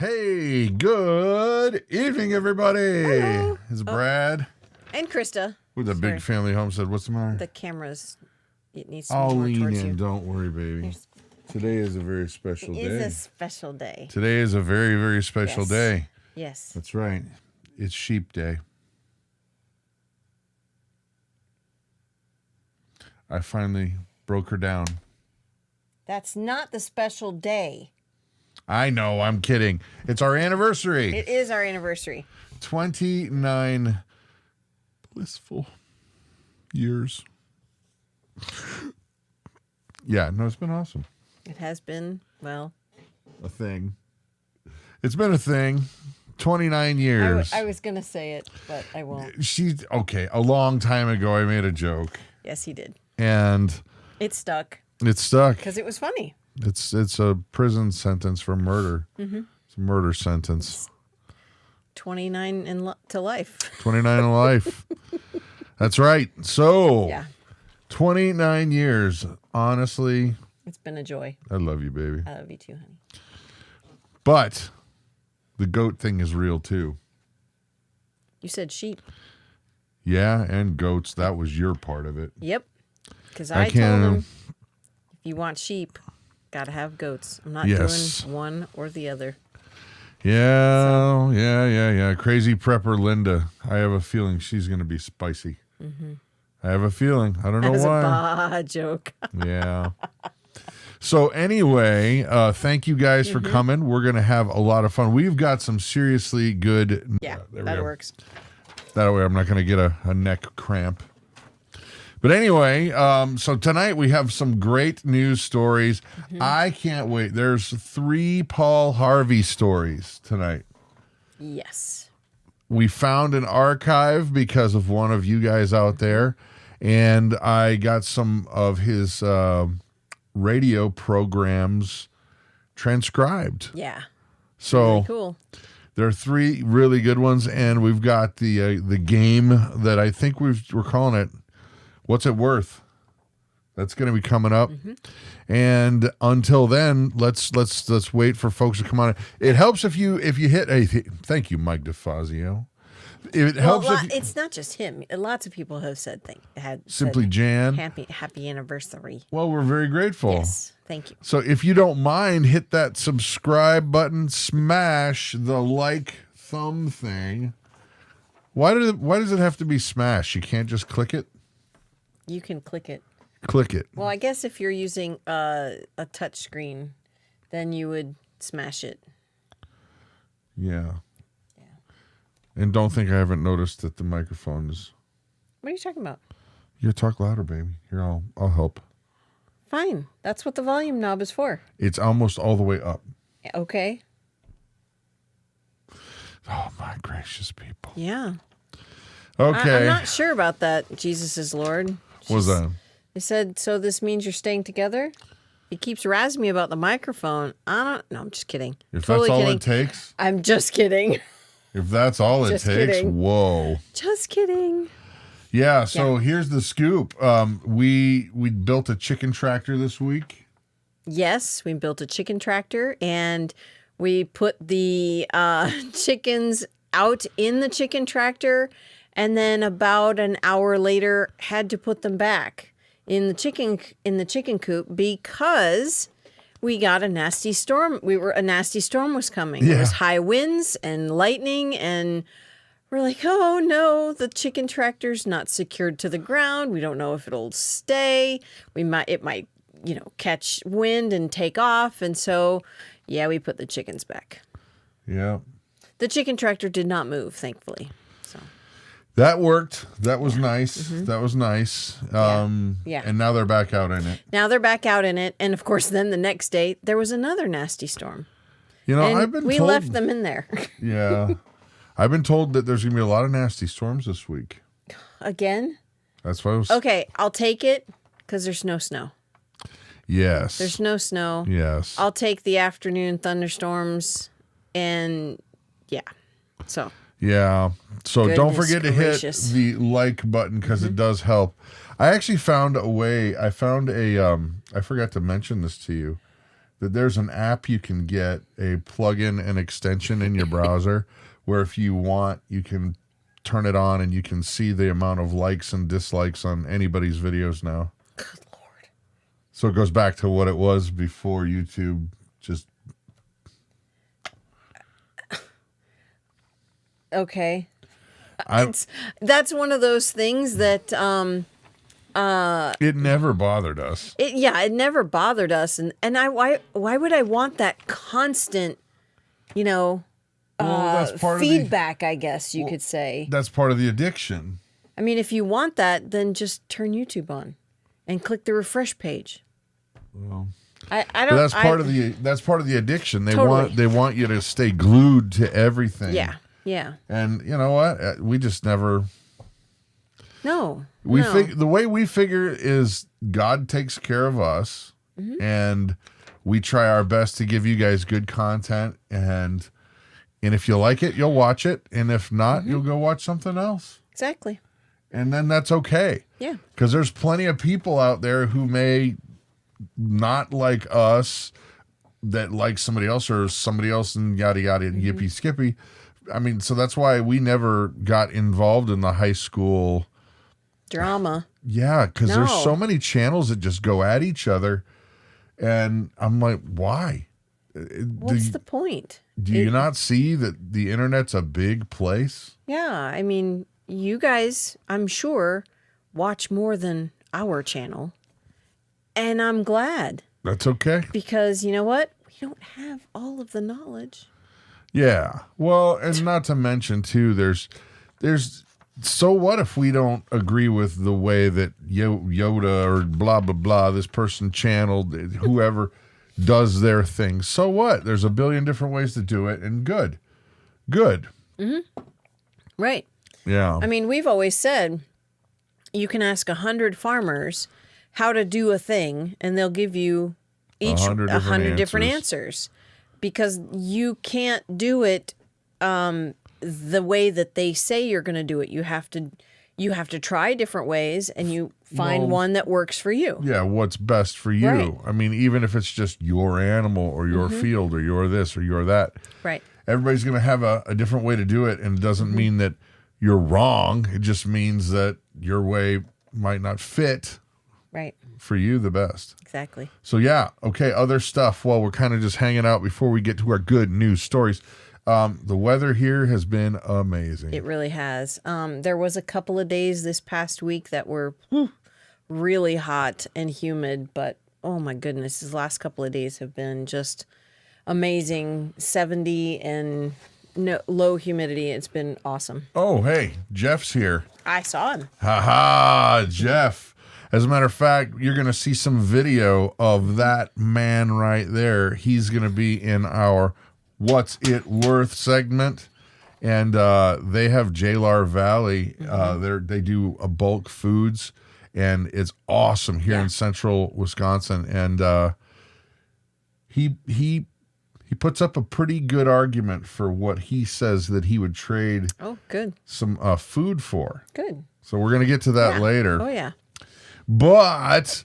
Hey, good evening, everybody. Hello. It's Brad. And Christa. With the Big Family Homestead. What's the matter? The camera's, it needs to be I'll more lean towards in. you. Don't worry, baby. Today is a very special day. It is a special day. Today is a very, very special day. Yes. That's right. It's Sheep Day. I finally broke her down. That's not the special day. I know, I'm kidding. It's our anniversary. It is our anniversary. 29 blissful years. Yeah, no, it's been awesome. It has been, well, A thing. It's been a thing. 29 years. I was going to say it, but I won't. Okay, a long time ago I made a joke. Yes, he did. And It stuck. it stuck. Because it was funny. It's a prison sentence for murder. Mm-hmm. It's a murder sentence. 29 to life. 29 in life. That's right. So, Yeah. 29 years. Honestly, It's been a joy. I love you, baby. I love you too, honey. But the goat thing is real too. You said sheep. Yeah, and goats. That was your part of it. Yep. Because I I told can't- him, if you want sheep, got to have goats. I'm not Yes. doing one or the other. Yeah, yeah. Crazy prepper Linda. I have a feeling she's going to be spicy. Mm-hmm. I have a feeling. I don't know That was why. a bah joke. Yeah. So anyway, thank you guys for coming. We're going to have a lot of fun. We've got some seriously good. Yeah, there we that go. works. That way I'm not going to get a neck cramp. But anyway, so tonight we have some great news stories. I can't wait. There's 3 Paul Harvey stories tonight. Yes. We found an archive because of one of you guys out there, and I got some of his radio programs transcribed. Yeah. So Really cool. there are 3 really good ones, and we've got the game that I think we're calling it What's It Worth? That's going to be coming up. And until then, let's wait for folks to come on. It helps if you hit a thank you, Mike DeFazio. It helps if you, it's not just him. Lots of people have said simply said Jan. happy anniversary. Well, we're very grateful. Yes, thank you. So if you don't mind, hit that subscribe button, smash the like thumb thing. Why does it have to be smashed? You can't just click it? You can click it. Click it. Well, I guess if you're using a touch screen, then you would smash it. Yeah. And don't think I haven't noticed that the microphone is. What are you talking about? You talk louder, baby. Here, I'll help. Fine. That's what the volume knob is for. It's almost all the way up. Okay. Oh, my gracious people. Yeah. Okay. I'm not sure about that. Jesus is Lord. What was that? They said, so this means you're staying together? He keeps razzing me about the microphone. No, I'm just kidding. If Totally that's all kidding. it takes? I'm just kidding. If that's all it Just takes? kidding. Whoa. Just kidding. Yeah, so here's the scoop. We built a chicken tractor this week. Yes, we built a chicken tractor and we put the chickens out in the chicken tractor, and then about an hour later had to put them back in the chicken coop because we got a nasty storm. A nasty storm was coming. Yeah. There was high winds and lightning, and we're like, oh no, the chicken tractor's not secured to the ground. We don't know if it'll stay. It might, catch wind and take off. And so, yeah, we put the chickens back. Yeah. The chicken tractor did not move, thankfully. So That worked. That was nice. That was nice. Yeah. And now they're back out in it. now they're back out in it. And of course, then the next day, there was another nasty storm. And And we left them in there. Yeah. I've been told that there's going to be a lot of nasty storms this week. Again? That's why I was. Okay, I'll take it because there's no snow. Yes. There's no snow. Yes. I'll take the afternoon thunderstorms, and yeah. So Yeah. So don't Goodness forget gracious. to hit the like button because it does help. I actually found a way. I found I forgot to mention this to you. that there's an app you can get, a plugin and extension in your browser, where if you want, you can turn it on and you can see the amount of likes and dislikes on anybody's videos now. Good Lord. So it goes back to what it was before YouTube just... Okay. That's one of those things that it never bothered us. It never bothered us, and why would I want that constant, that's part feedback? I guess you could say that's part of the addiction. I mean, if you want that, then just turn YouTube on and click the refresh page. Well, I don't. But that's part of the addiction. They Totally. want you to stay glued to everything. Yeah. And you know what? We just never. No. The way we figure is God takes care of us, and we try our best to give you guys good content, and if you like it, you'll watch it, and if not, you'll go watch something else. Exactly. And then that's okay. Yeah. Because there's plenty of people out there who may not like us, that like somebody else or somebody else, and yada yada, yippee skippy. I mean, so that's why we never got involved in the high school drama. Yeah, because there's so many channels that just go at each other, and I'm like, why? What's the point? Do you not see that the internet's a big place? Yeah, I mean, you guys, I'm sure, watch more than our channel, and I'm glad. That's okay. Because you know what? We don't have all of the knowledge. Yeah. Well, and not to mention too, there's so what if we don't agree with the way that Yoda or blah blah blah, this person channeled, whoever does their thing. So what? There's a billion different ways to do it, and good. Right. Yeah. I mean, we've always said you can ask 100 farmers how to do a thing, and they'll give you each 100 different answers. Because you can't do it the way that they say you're going to do it. You have to try different ways, and you find one that works for you. Yeah, what's best for you. Right. I mean, even if it's just your animal or your field or your this or your that. Right. Everybody's going to have a different way to do it, and it doesn't mean that you're wrong. It just means that your way might not fit. Right. For you the best. Exactly. So yeah, okay, other stuff. Well, we're kind of just hanging out before we get to our good news stories. The weather here has been amazing. It really has. There was a couple of days this past week that were really hot and humid, but oh my goodness, these last couple of days have been just amazing. 70 and low humidity. It's been awesome. Oh, hey, Jeff's here. I saw him. Ha ha, Jeff. As a matter of fact, you're going to see some video of that man right there. He's going to be in our What's It Worth segment. And they have J-Lar Valley. They do a bulk foods, and it's awesome here in central Wisconsin. And he puts up a pretty good argument for what he says that he would trade some food for. Good. So we're going to get to that later. Oh, yeah. But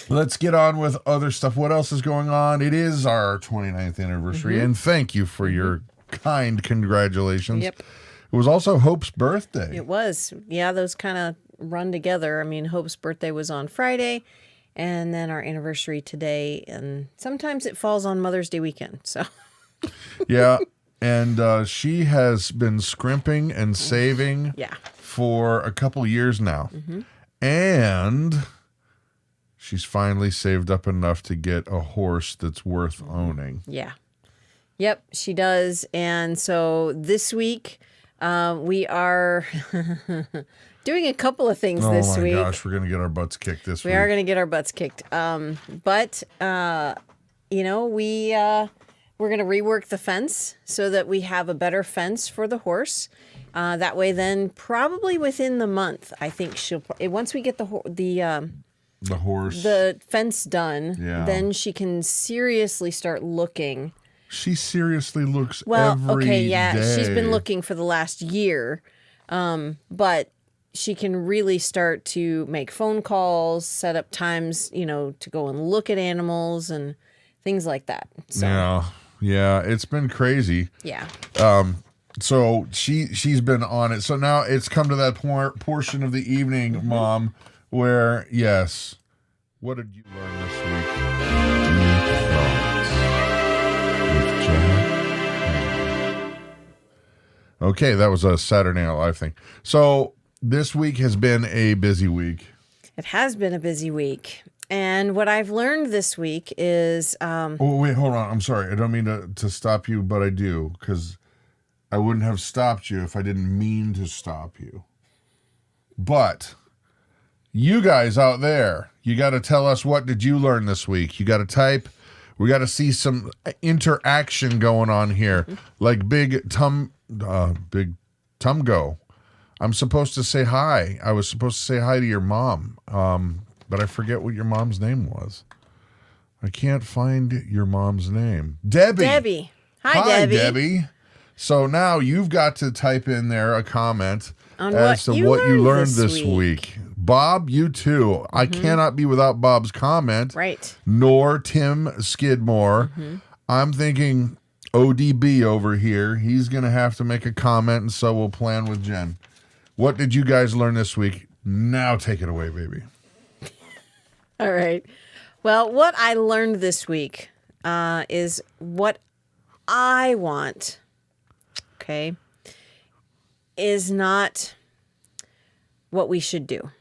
let's get on with other stuff. What else is going on? It is our 29th anniversary, and thank you for your kind congratulations. Yep. It was also Hope's birthday. It was. Yeah, those kind of run together. I mean, Hope's birthday was on Friday, and then our anniversary today, and sometimes it falls on Mother's Day weekend. So Yeah, and she has been scrimping and saving for a couple years now. And she's finally saved up enough to get a horse that's worth owning. Yeah. Yep, she does. And so this week, we are doing a couple of things this week. Oh my gosh, we're going to get our butts kicked this week. We are going to get our butts kicked. But we're going to rework the fence so that we have a better fence for the horse. That way, then probably within the month, I think once we get the fence done, then she can seriously start looking. She seriously looks every day. She's been looking for the last year, but she can really start to make phone calls, set up times, to go and look at animals and things like that. So, Yeah, it's been crazy. yeah. So she's been on it. So now it's come to that portion of the evening, Mom, where yes, what did you learn this week? With Jen. Okay, that was a Saturday Night Live thing. So this week has been a busy week. It has been a busy week. And what I've learned this week is... oh, wait, hold on. I'm sorry. I don't mean to stop you, but I do, because I wouldn't have stopped you if I didn't mean to stop you. But you guys out there, you got to tell us, what did you learn this week? You got to type. We got to see some interaction going on here. Like Big Tumgo. I'm supposed to say hi. I was supposed to say hi to your mom. But I forget what your mom's name was. I can't find your mom's name. Debbie. Hi, Debbie. So now you've got to type in there a comment On as to what you learned this week. week. Bob, you too. I cannot be without Bob's comment. Right. Nor Tim Skidmore. I'm thinking ODB over here. He's going to have to make a comment, and so we'll plan with Jen. What did you guys learn this week? Now take it away, baby. All right. Well, what I learned this week is what I want, okay, is not what we should do.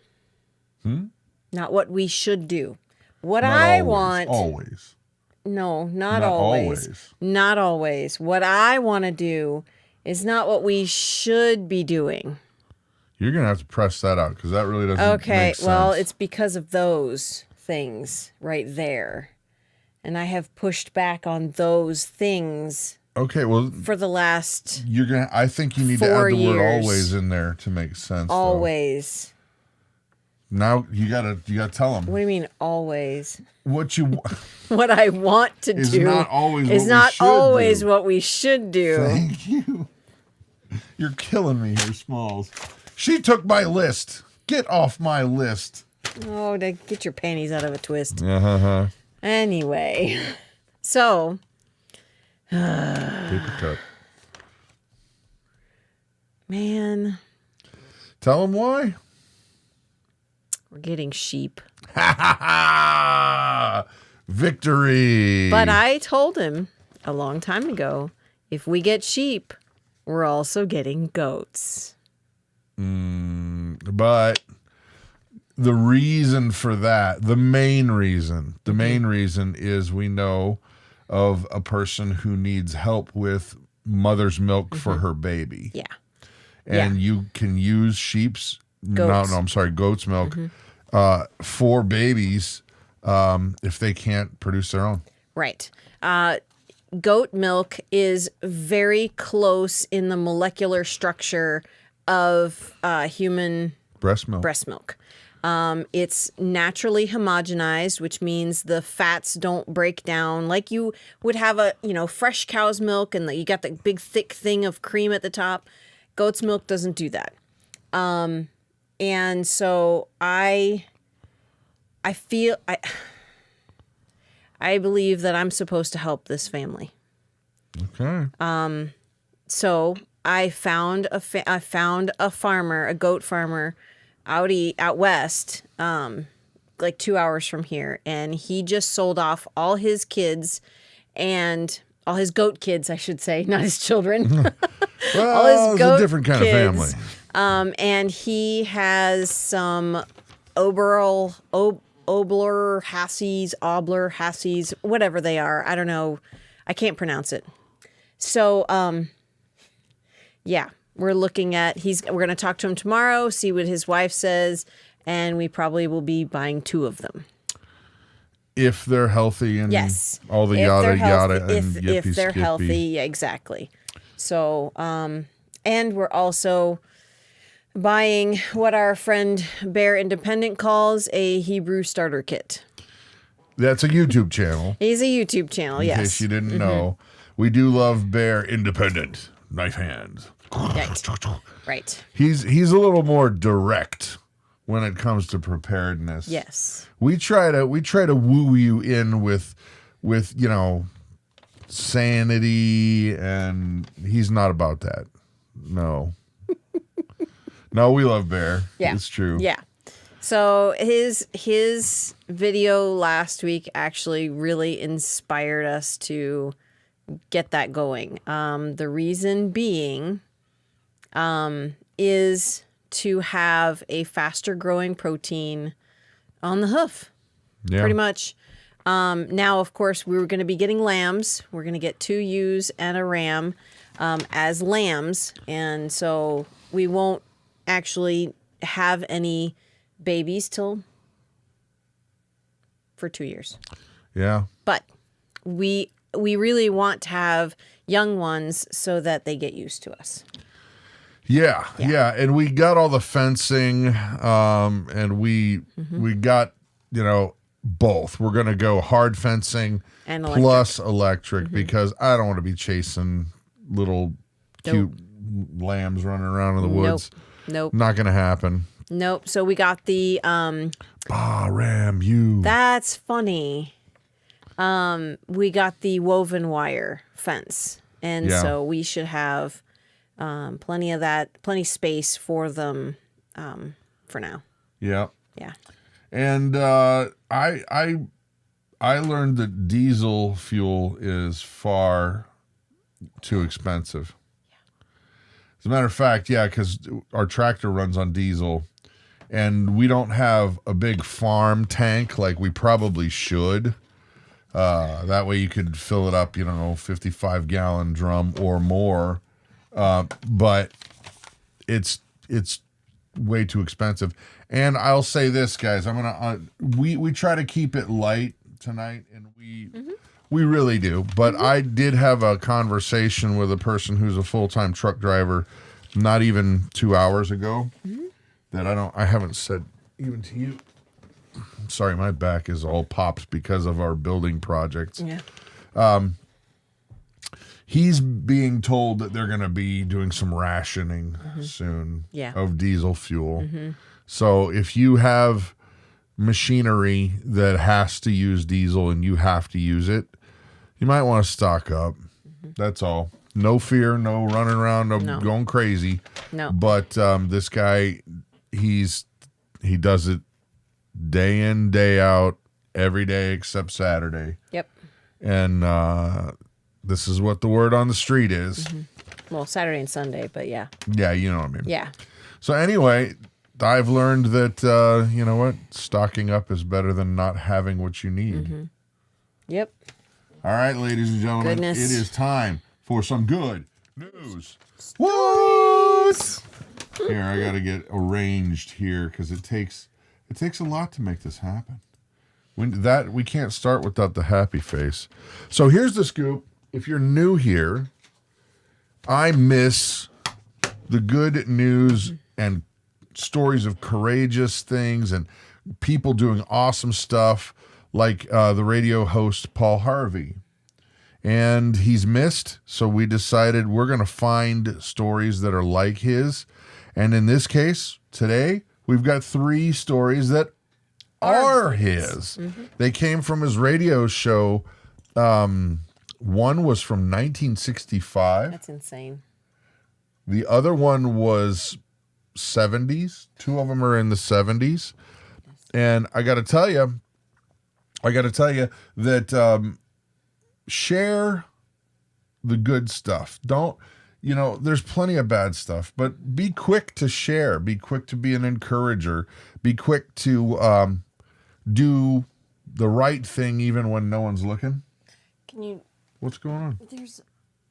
Not what we should do. What I want... Always. No, not always. Not always. What I want to do is not what we should be doing. You're going to have to press that out because that really doesn't make sense. Well, it's because of those things right there. And I have pushed back on those things for the last I think you need to add the word always in there to make sense. Always. Though. Now you gotta tell them. What do you mean always? What I want to is do not always is not always what we should do. Thank you. You're killing me here, Smalls. She took my list. Get off my list. Oh, to get your panties out of a twist. Uh-huh. Anyway, so. Paper cut. Man. Tell them why. We're getting sheep. Victory. But I told him a long time ago, if we get sheep, we're also getting goats. But the reason for that, the main reason is we know of a person who needs help with mother's milk for her baby. Yeah. And you can use goat's milk for babies if they can't produce their own. Right. Goat milk is very close in the molecular structure of human breast milk. It's naturally homogenized, which means the fats don't break down like you would have fresh cow's milk and you got the big thick thing of cream at the top. Goat's milk doesn't do that. And so I believe that I'm supposed to help this family. Okay. So I found a farmer, a goat farmer out west, like 2 hours from here. And he just sold off all his kids and all his goat kids, I should say, not his children. Well, all his goat it's a different kind of family. And he has some Obler Hassies, whatever they are. I don't know. I can't pronounce it. So, yeah, we're looking at, we're going to talk to him tomorrow, see what his wife says, and we probably will be buying 2 of them. If they're healthy and yes. all the yada yada and if they're skippy. healthy, yeah, exactly. So, and we're also buying what our friend Bear Independent calls a Hebrew starter kit. That's a YouTube channel. He's a YouTube channel, yes. In case you didn't know. We do love Bear Independent. Knife hands. Right. He's a little more direct when it comes to preparedness. Yes. We try to woo you in with with, sanity, and he's not about that. No. No, we love Bear. Yeah. It's true. Yeah. So his video last week actually really inspired us to get that going. The reason being is to have a faster growing protein on the hoof. Yeah. Pretty much. Now, of course, we were going to be getting lambs. We're going to get 2 ewes and a ram as lambs. And so we won't actually have any babies for 2 years. Yeah. But we really want to have young ones so that they get used to us. Yeah. And we got all the fencing, and we got, both. We're going to go hard fencing And plus electric because I don't want to be chasing little cute lambs running around in the woods. Nope. Not going to happen. Nope. So we got the Ram, you. That's funny. We got the woven wire fence. And so we should have plenty space for them for now. Yeah. Yeah. And I learned that diesel fuel is far too expensive. As a matter of fact, because our tractor runs on diesel, and we don't have a big farm tank like we probably should. That way you could fill it up, 55-gallon drum or more. But it's way too expensive. And I'll say this, guys, I'm gonna we try to keep it light tonight, and we really do. But I did have a conversation with a person who's a full-time truck driver, not even 2 hours ago, that I haven't said even to you. Sorry, my back is all popped because of our building projects. Yeah. He's being told that they're going to be doing some rationing soon of diesel fuel. So if you have machinery that has to use diesel and you have to use it, you might want to stock up. That's all. No fear, no running around, no going crazy. No. But this guy, he does it day in, day out, every day except Saturday. Yep. And this is what the word on the street is. Well, Saturday and Sunday, but yeah. Yeah, you know what I mean. Yeah. So anyway, I've learned that, you know what? Stocking up is better than not having what you need. Yep. All right, ladies and gentlemen, Goodness. it is time for some good news. What? Here, I got to get arranged here because it takes a lot to make this happen. We can't start without the happy face. So here's the scoop. If you're new here, I miss the good news and stories of courageous things and people doing awesome stuff like the radio host Paul Harvey. And he's missed, so we decided we're going to find stories that are like his. And in this case, today, we've got 3 stories that are his. They came from his radio show. One was from 1965. That's insane. The other one was 70s. 2 of them are in the 70s. And I got to tell you that share the good stuff. Don't, there's plenty of bad stuff, but be quick to share. Be quick to be an encourager. Be quick to do the right thing even when no one's looking. Can you... What's going on?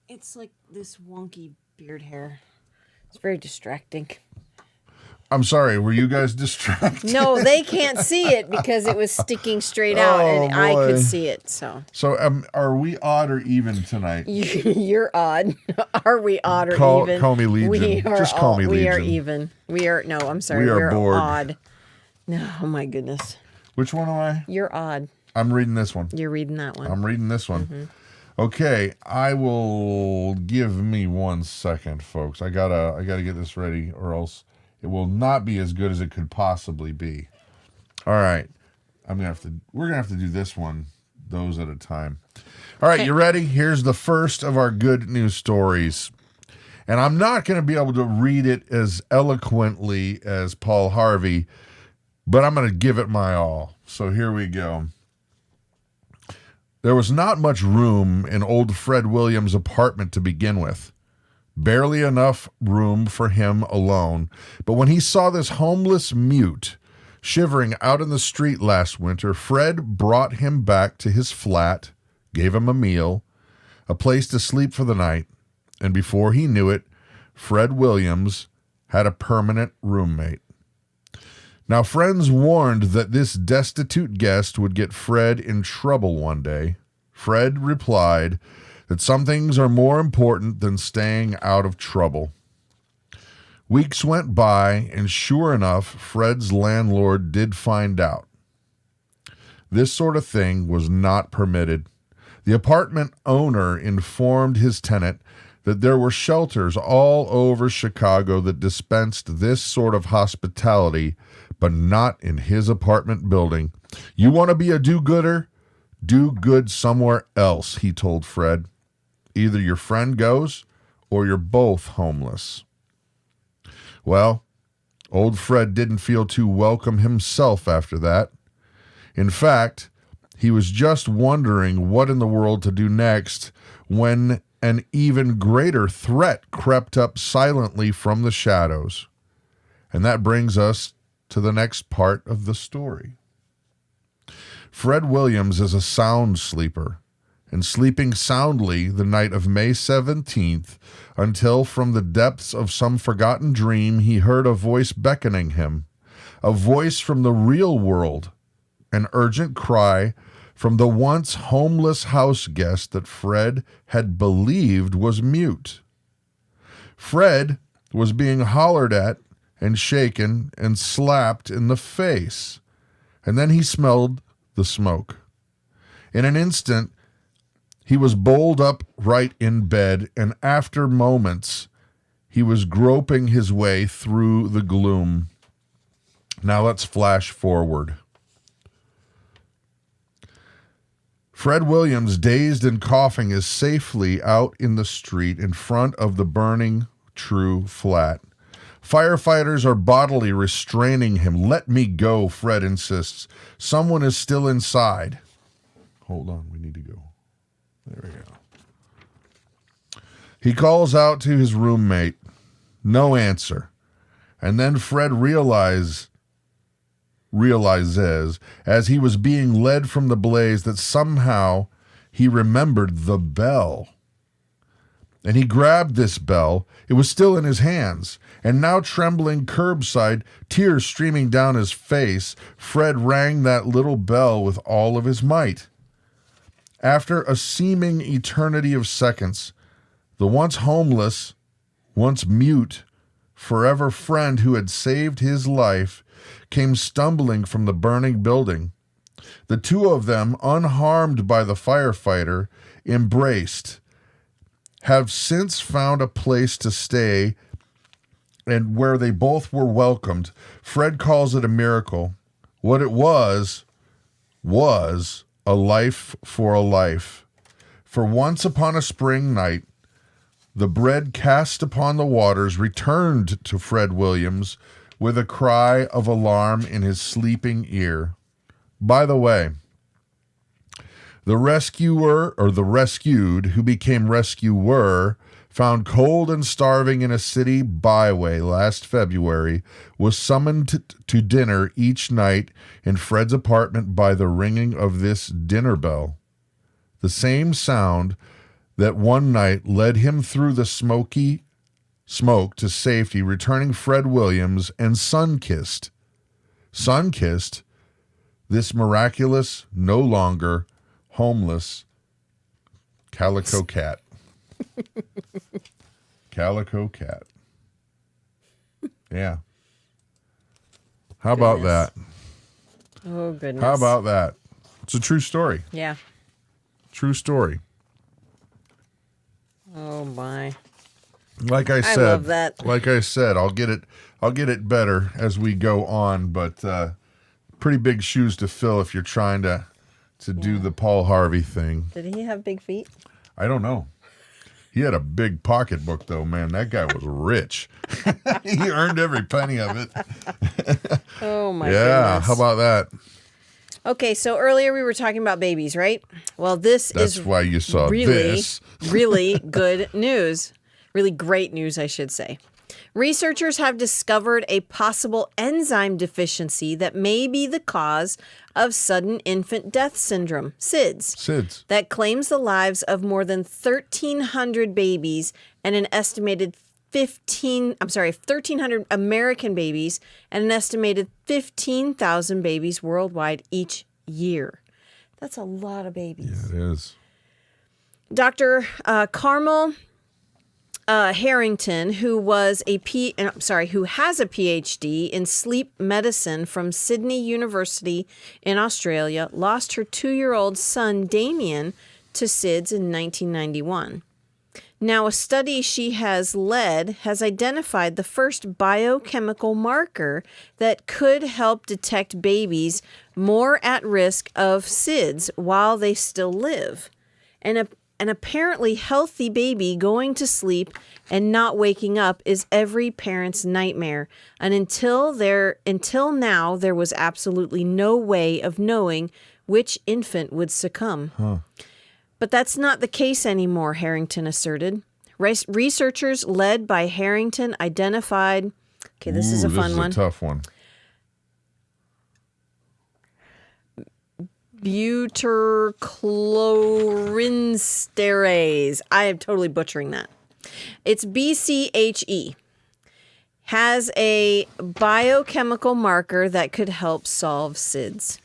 It's like this wonky beard hair. It's very distracting. I'm sorry, were you guys distracted? No, they can't see it because it was sticking straight out, and I could see it. So are we odd or even tonight? You're odd. Are we odd or even? Call me Legion. Just call me Legion. We are even. No, I'm sorry. We're bored. Odd. No, oh my goodness. Which one am I? You're odd. I'm reading this one. You're reading that one. I'm reading this one. Okay, I will give me 1 second, folks. I gotta get this ready, or else it will not be as good as it could possibly be. All right, we're gonna have to do this one those at a time. All right, you ready? Here's the first of our good news stories. And I'm not going to be able to read it as eloquently as Paul Harvey, but I'm going to give it my all. So here we go. There was not much room in old Fred Williams' apartment to begin with. Barely enough room for him alone. But when he saw this homeless mute shivering out in the street last winter, Fred brought him back to his flat, gave him a meal, a place to sleep for the night, and before he knew it, Fred Williams had a permanent roommate. Now, friends warned that this destitute guest would get Fred in trouble one day. Fred replied that some things are more important than staying out of trouble. Weeks went by, and sure enough, Fred's landlord did find out. This sort of thing was not permitted. The apartment owner informed his tenant that there were shelters all over Chicago that dispensed this sort of hospitality, but not in his apartment building. You want to be a do-gooder? Do good somewhere else, he told Fred. Either your friend goes or you're both homeless. Well, old Fred didn't feel too welcome himself after that. In fact, he was just wondering what in the world to do next when an even greater threat crept up silently from the shadows. And that brings us to the next part of the story. Fred Williams is a sound sleeper, and sleeping soundly the night of May 17th until from the depths of some forgotten dream he heard a voice beckoning him, a voice from the real world, an urgent cry from the once homeless house guest that Fred had believed was mute. Fred was being hollered at and shaken and slapped in the face, and then he smelled the smoke. In an instant, he was bowled up right in bed, and after moments, he was groping his way through the gloom. Now let's flash forward. Fred Williams, dazed and coughing, is safely out in the street in front of the burning True flat. Firefighters are bodily restraining him. Let me go, Fred insists. Someone is still inside. Hold on, we need to go. There we go. He calls out to his roommate. No answer. And then Fred realizes, as he was being led from the blaze, that somehow he remembered the bell. And he grabbed this bell. It was still in his hands. And now trembling curbside, tears streaming down his face, Fred rang that little bell with all of his might. After a seeming eternity of seconds, the once homeless, once mute, forever friend who had saved his life came stumbling from the burning building. The two of them, unharmed by the firefighter, embraced, have since found a place to stay and where they both were welcomed. Fred calls it a miracle. What it was a life for a life. For once upon a spring night, the bread cast upon the waters returned to Fred Williams with a cry of alarm in his sleeping ear. By the way, the rescuer, or the rescued, who became rescuer, found cold and starving in a city byway last February, was summoned to dinner each night in Fred's apartment by the ringing of this dinner bell. The same sound that one night led him through the smoky smoke to safety, returning Fred Williams and sun-kissed, this miraculous, no longer homeless calico cat. Calico cat. Yeah. How about that? Oh, goodness. How about that? It's a true story. Yeah. True story. Oh, my. Like I said, love that. Like I said, I'll get it better as we go on, but pretty big shoes to fill if you're trying to to do the Paul Harvey thing. Did he have big feet? I don't know. He had a big pocketbook, though, man. That guy was rich. He earned every penny of it. Oh, my Yeah, goodness. how about that? Okay, so earlier we were talking about babies, right? Well, That's is why you saw really, this. really good news. Really great news, I should say. Researchers have discovered a possible enzyme deficiency that may be the cause of sudden infant death syndrome, SIDS. That claims the lives of more than 1,300 babies and an estimated 1,300 American babies and an estimated 15,000 babies worldwide each year. That's a lot of babies. Yeah, it is. Dr. Carmel Harrington, who has a PhD in sleep medicine from Sydney University in Australia, lost her 2-year-old son Damien to SIDS in 1991. Now, a study she has led has identified the first biochemical marker that could help detect babies more at risk of SIDS while they still live. An apparently healthy baby going to sleep and not waking up is every parent's nightmare. And until now, there was absolutely no way of knowing which infant would succumb. But that's not the case anymore, Harrington asserted. Researchers led by Harrington identified... Okay, this is a fun one. This is a tough one. Butyrchlorinsterase. I am totally butchering that. It's BCHE. Has a biochemical marker that could help solve SIDS.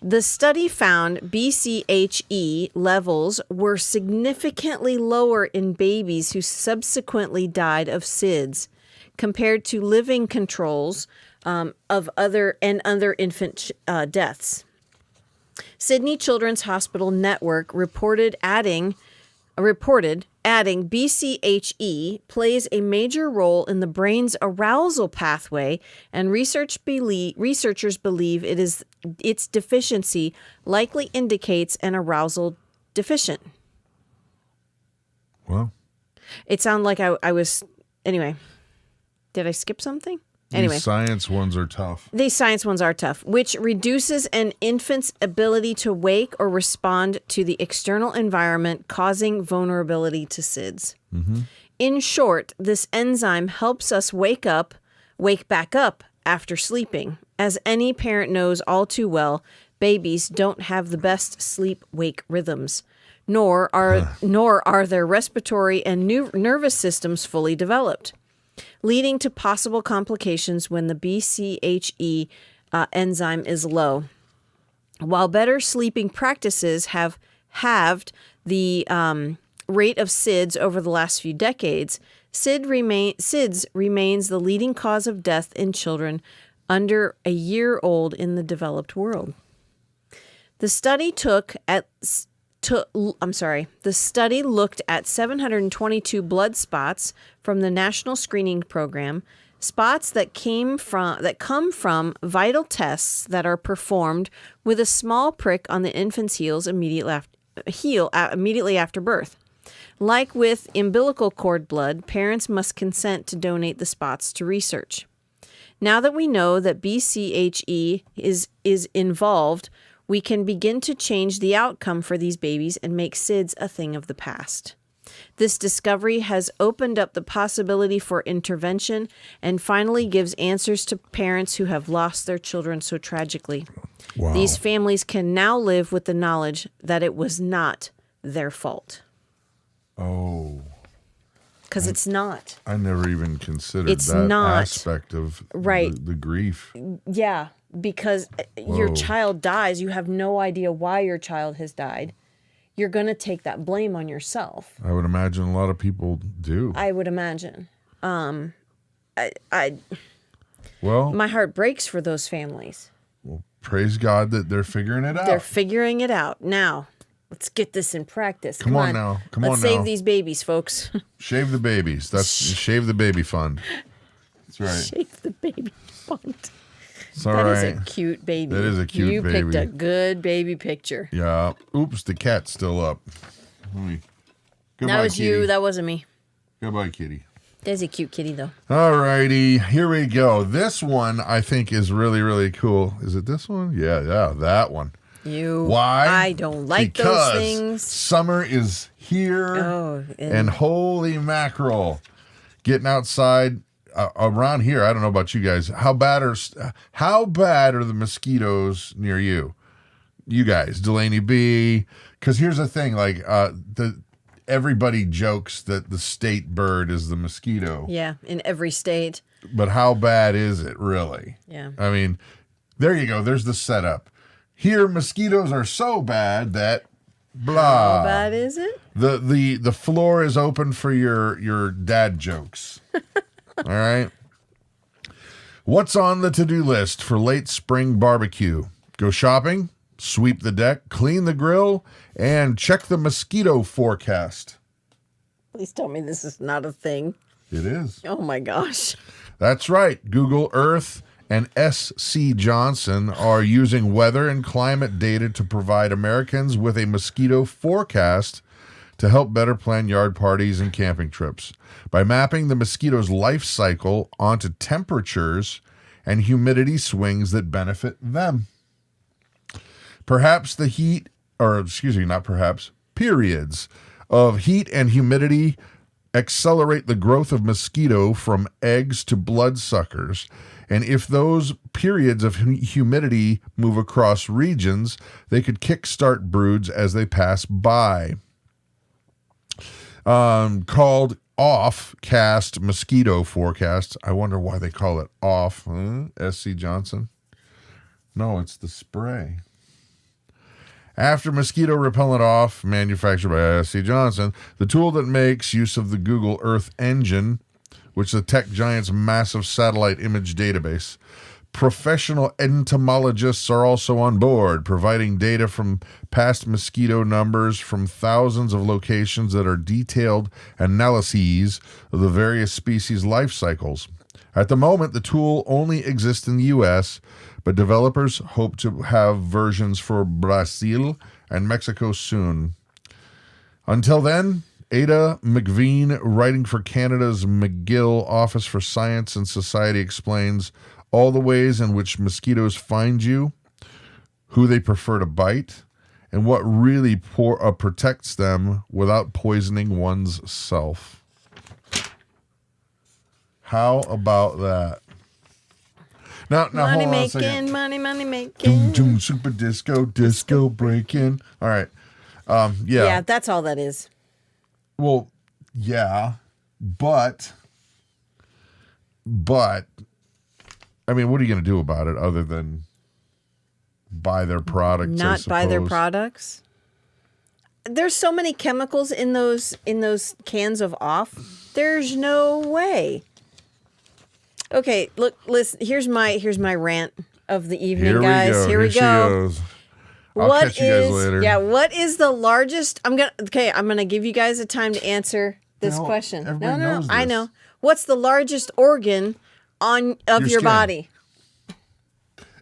The study found BCHE levels were significantly lower in babies who subsequently died of SIDS compared to living controls of other infant deaths. Sydney Children's Hospital Network reported adding BCHE plays a major role in the brain's arousal pathway, and researchers believe its deficiency likely indicates an arousal deficient. Well, it sounded like I was... Anyway, did I skip something? Anyway, these science ones are tough. These science ones are tough, which reduces an infant's ability to wake or respond to the external environment, causing vulnerability to SIDS. Mm-hmm. In short, this enzyme helps us wake back up after sleeping. As any parent knows all too well, babies don't have the best sleep-wake rhythms, nor are their respiratory and nervous systems fully developed, leading to possible complications when the BCHE enzyme is low. While better sleeping practices have halved the rate of SIDS over the last few decades, SIDS remains the leading cause of death in children under a year old in the developed world. The study looked at 722 blood spots from the National Screening Program, spots that come from vital tests that are performed with a small prick on the infant's heels immediately after birth. Like with umbilical cord blood, parents must consent to donate the spots to research. Now that we know that BCHE is involved, we can begin to change the outcome for these babies and make SIDS a thing of the past. This discovery has opened up the possibility for intervention and finally gives answers to parents who have lost their children so tragically. Wow. These families can now live with the knowledge that it was not their fault. Oh. Because it's not. I never even considered It's that not. aspect of Right. the grief. Yeah, because your child dies. You have no idea why your child has died. You're going to take that blame on yourself. I would imagine a lot of people do. I would imagine. Well, My heart breaks for those families. praise God that they're figuring it out. They're figuring it out. Now, let's get this in practice. Come on now. Come Let's on save now. these babies, folks. Shave the babies. That's Shave the Baby Fund. That's right. Shave the baby fund. It's all That right. is a cute baby. That is a cute you baby. You picked a good baby picture. Yeah. Oops, the cat's still up. Goodbye, That was kitty. you. That wasn't me. Goodbye, kitty. There's a cute kitty, though. All righty. Here we go. This one I think is really, really cool. Is it this one? Yeah, that one. Why? I don't like because those things. Summer is here. Oh, and holy mackerel. Getting outside around here, I don't know about you guys. How bad are the mosquitoes near you? You guys, Delaney B. Because here's the thing, like everybody jokes that the state bird is the mosquito. Yeah, in every state. But how bad is it really? Yeah. I mean, there you go. There's the setup. Here, mosquitoes are so bad that blah. How bad is it? The floor is open for your dad jokes. All right. What's on the to-do list for late spring barbecue? Go shopping, sweep the deck, clean the grill, and check the mosquito forecast. Please tell me this is not a thing. It is. Oh my gosh. That's right. Google Earth and S.C. Johnson are using weather and climate data to provide Americans with a mosquito forecast to help better plan yard parties and camping trips. By mapping the mosquito's life cycle onto temperatures and humidity swings that benefit them. Perhaps periods of heat and humidity accelerate the growth of mosquito from eggs to bloodsuckers. And if those periods of humidity move across regions, they could kickstart broods as they pass by. Called off-cast mosquito forecasts. I wonder why they call it off. S.C. Johnson? No, it's the spray. After mosquito repellent off, manufactured by S.C. Johnson, the tool that makes use of the Google Earth engine, which is the tech giant's massive satellite image database. Professional entomologists are also on board, providing data from past mosquito numbers from thousands of locations that are detailed analyses of the various species' life cycles. At the moment, the tool only exists in the U.S., but developers hope to have versions for Brazil and Mexico soon. Until then, Ada McVean, writing for Canada's McGill Office for Science and Society, explains all the ways in which mosquitoes find you, who they prefer to bite, and what really protects them without poisoning one's self. How about that? Now Money hold on a second. making, money making. Doom, doom, super disco breaking. All right. Yeah. Yeah, that's all that is. Well, yeah, but I mean, what are you going to do about it other than buy their products? Not buy their products. There's so many chemicals in those cans of off. There's no way. Okay, look, listen. Here's my rant of the evening, guys. Here we go. I'll catch you guys later. Yeah, what is the largest? I'm gonna give you guys a time to answer this question. Everybody No, knows I this. know. What's the largest organ of your skin. body?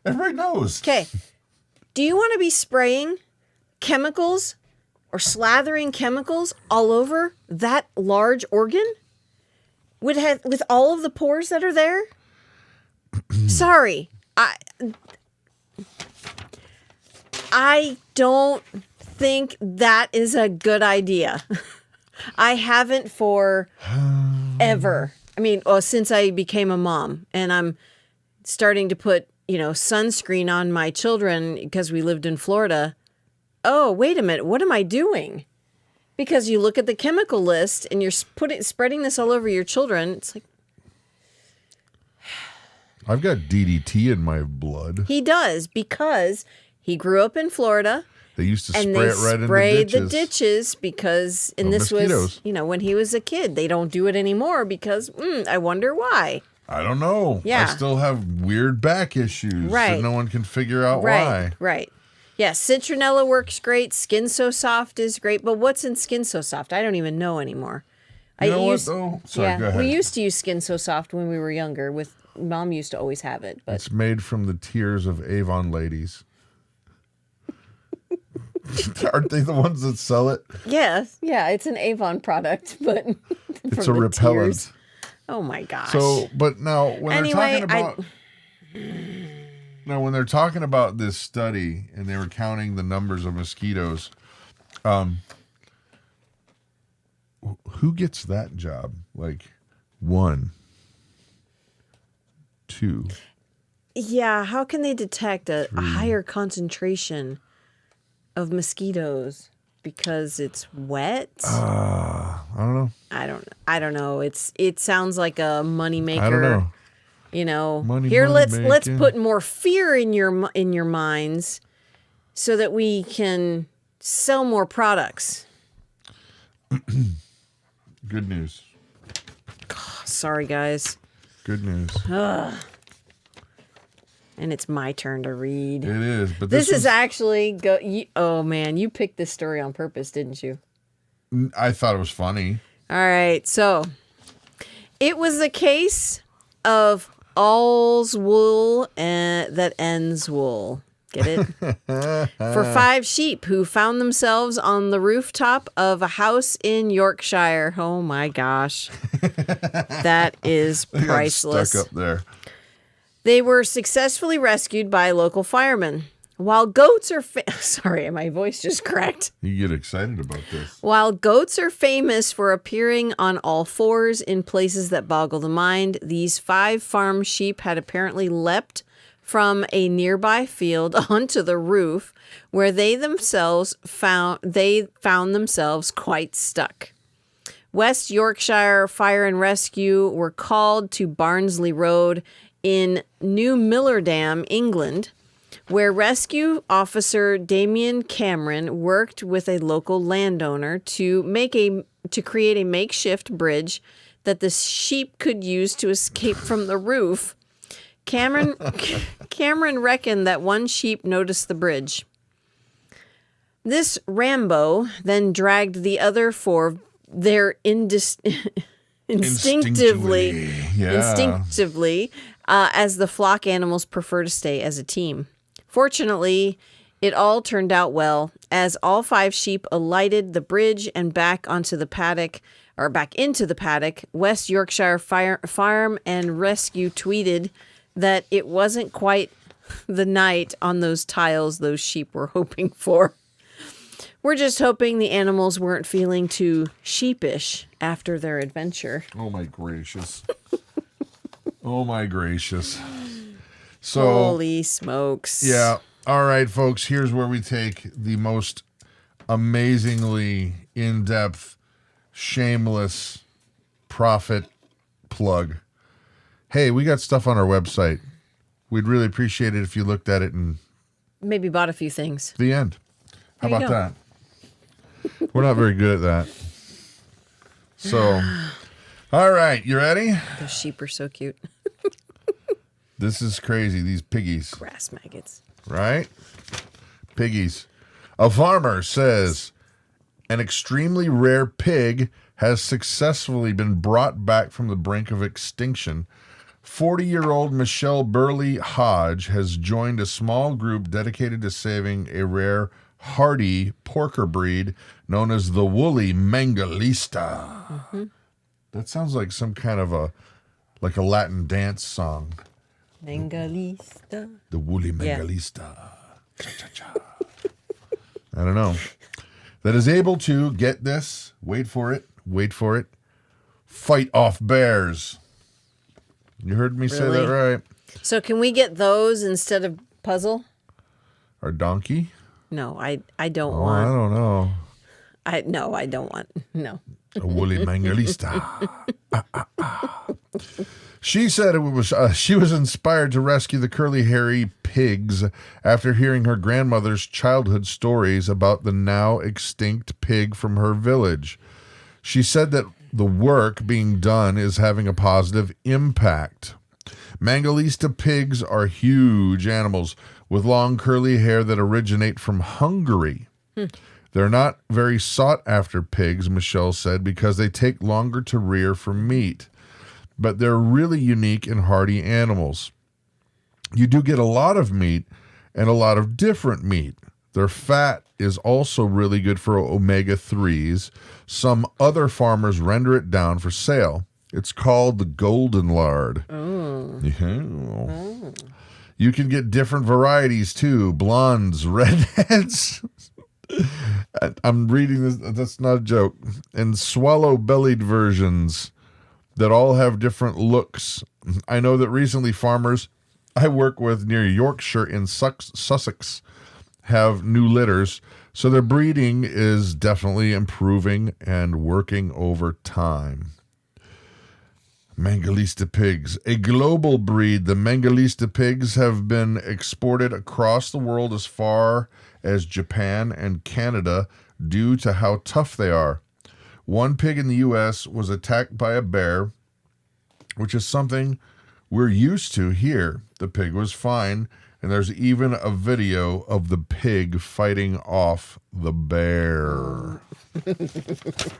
Everybody knows. Okay. Do you want to be spraying chemicals or slathering chemicals all over that large organ? With all of the pores that are there? Sorry. I don't think that is a good idea. I haven't for ever. I mean, since I became a mom, and I'm starting to put, sunscreen on my children because we lived in Florida. Oh, wait a minute. What am I doing? Because you look at the chemical list and you're spreading this all over your children. It's like, I've got DDT in my blood. he does, because he grew up in Florida. They used to And spray they it right in the sprayed ditches. the ditches because, and Of this mosquitoes. was, when he was a kid. They don't do it anymore because, I wonder why. I don't know. Yeah. I still have weird back issues Right. that no one can figure out Right, why. right. Yeah, citronella works great. Skin So Soft is great. But what's in Skin So Soft? I don't even know anymore. You know what, though? Sorry, go ahead. We used to use Skin So Soft when we were younger with Mom used to always have it. But It's made from the tears of Avon ladies. Aren't they the ones that sell it? yes, yeah, it's an Avon product, but It's from a the repellent. tears. Oh my gosh. So, but now when Anyway, they're talking about when they're talking about this study and they were counting the numbers of mosquitoes, who gets that job? Like 1, 2. Yeah, how can they detect a higher concentration of mosquitoes because it's wet? I don't know. I don't know. It sounds like a moneymaker. I don't know. You know, Money let's making. put more fear in your minds so that we can sell more products. Good news. Sorry, guys. Good news. And it's my turn to read. It is, but This is actually oh man, you picked this story on purpose, didn't you? I thought it was funny. All right, so it was a case of all's wool that ends wool. Get it? For 5 sheep who found themselves on the rooftop of a house in Yorkshire. Oh my gosh. That is priceless. Stuck up there. They were successfully rescued by local firemen. While goats are sorry, my voice just cracked. You get excited about this. While goats are famous for appearing on all fours in places that boggle the mind, these 5 farm sheep had apparently leapt from a nearby field onto the roof, where they found themselves quite stuck. West Yorkshire Fire and Rescue were called to Barnsley Road in New Millerdam, England, where rescue officer Damien Cameron worked with a local landowner to create a makeshift bridge that the sheep could use to escape from the roof. Cameron reckoned that 1 sheep noticed the bridge. This Rambo then dragged the other 4 there instinctively, as the flock animals prefer to stay as a team. Fortunately, it all turned out well, as all 5 sheep alighted the bridge and back into the paddock. West Yorkshire Farm and Rescue tweeted that it wasn't quite the night on those tiles those sheep were hoping for. We're just hoping the animals weren't feeling too sheepish after their adventure. Oh my gracious. Oh my gracious. So, holy smokes. Yeah. All right, folks, here's where we take the most amazingly in-depth, shameless profit plug. Hey, we got stuff on our website. We'd really appreciate it if you looked at it and maybe bought a few things. The end. How There you about go. that? We're not very good at that. So, all right, you ready? Those sheep are so cute. This is crazy, these piggies, Grass maggots. right? Piggies. A farmer says an extremely rare pig has successfully been brought back from the brink of extinction. 40-year-old Michelle Burley Hodge has joined a small group dedicated to saving a rare hardy porker breed known as the woolly Mangalista. Mm-hmm. That sounds like some kind of a Latin dance song. Mangalista. The woolly Mangalista. Cha-cha-cha. I don't know. That is able to, get this, wait for it, fight off bears. You heard me say that Really? right. So can we get those instead of puzzle? Or donkey? No, I don't Oh, want. I don't know. I don't want. No. A woolly Mangalista. She said she was inspired to rescue the curly hairy pigs after hearing her grandmother's childhood stories about the now extinct pig from her village. She said that the work being done is having a positive impact. Mangalista pigs are huge animals with long curly hair that originate from Hungary. They're not very sought after pigs, Michelle said, because they take longer to rear for meat. but they're really unique and hardy animals. You do get a lot of meat and a lot of different meat. Their fat is also really good for omega-3s. Some other farmers render it down for sale. It's called the golden lard. Oh. Yeah. Oh. You can get different varieties too. Blondes, redheads. I'm reading this. That's not a joke. And swallow-bellied versions that all have different looks. I know that recently farmers I work with near Yorkshire in Sussex have new litters, so their breeding is definitely improving and working over time. Mangalista pigs, a global breed. The Mangalista pigs have been exported across the world as far as Japan and Canada due to how tough they are. One pig in the U.S. was attacked by a bear, which is something we're used to here. The pig was fine, and there's even a video of the pig fighting off the bear. The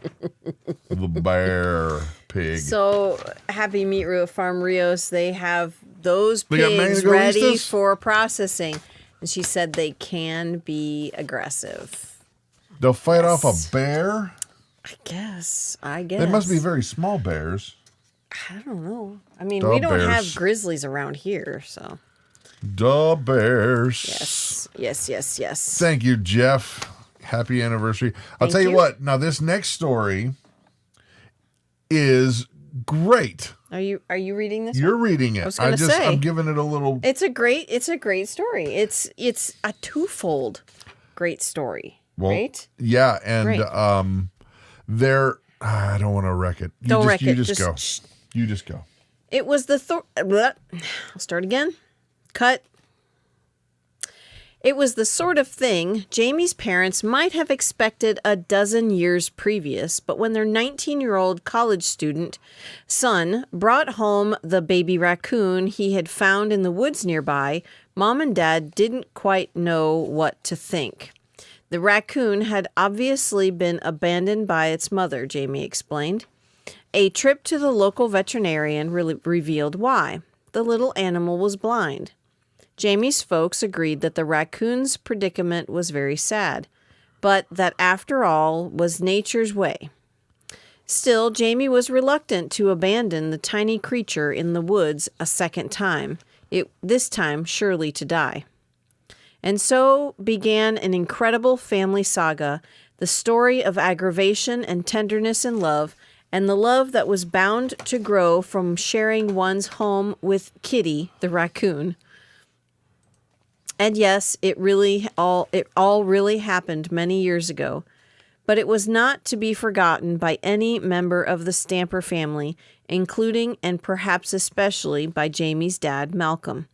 bear pig. So, Happy Meat Row Farm Rios, they have those pigs ready for processing. And she said they can be aggressive. They'll fight off a bear? I guess. They must be very small bears. I don't know. I mean, we don't have grizzlies around here, so. The bears. Yes. Thank you, Jeff. Happy anniversary. I'll tell you what. Now, this next story is great. Are you reading this? You're reading it. I was going to say. I'm giving it a little. It's a great story. It's a twofold great story. Well, right? Yeah, and I don't want to wreck it. You just go. You just go. It was I'll start again. Cut. It was the sort of thing Jamie's parents might have expected a dozen years previous, but when their 19-year-old college student son brought home the baby raccoon he had found in the woods nearby, Mom and Dad didn't quite know what to think. The raccoon had obviously been abandoned by its mother, Jamie explained. A trip to the local veterinarian revealed why. The little animal was blind. Jamie's folks agreed that the raccoon's predicament was very sad, but that after all was nature's way. Still, Jamie was reluctant to abandon the tiny creature in the woods a second time, this time surely to die. And so began an incredible family saga, the story of aggravation and tenderness and love, and the love that was bound to grow from sharing one's home with Kitty, the raccoon. And yes, it all really happened many years ago, but it was not to be forgotten by any member of the Stamper family, including and perhaps especially by Jamie's dad, Malcolm.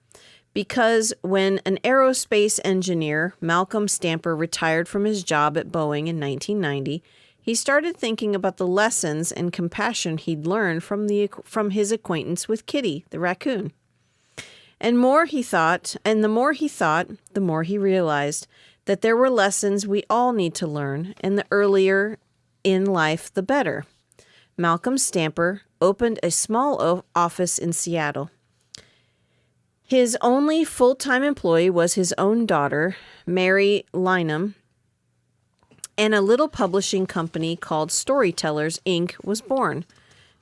Because when an aerospace engineer, Malcolm Stamper, retired from his job at Boeing in 1990, he started thinking about the lessons and compassion he'd learned from his acquaintance with Kitty, the raccoon. And the more he thought, the more he realized that there were lessons we all need to learn, and the earlier in life, the better. Malcolm Stamper opened a small office in Seattle. His only full-time employee was his own daughter, Mary Lynham, and a little publishing company called Storytellers, Inc. was born.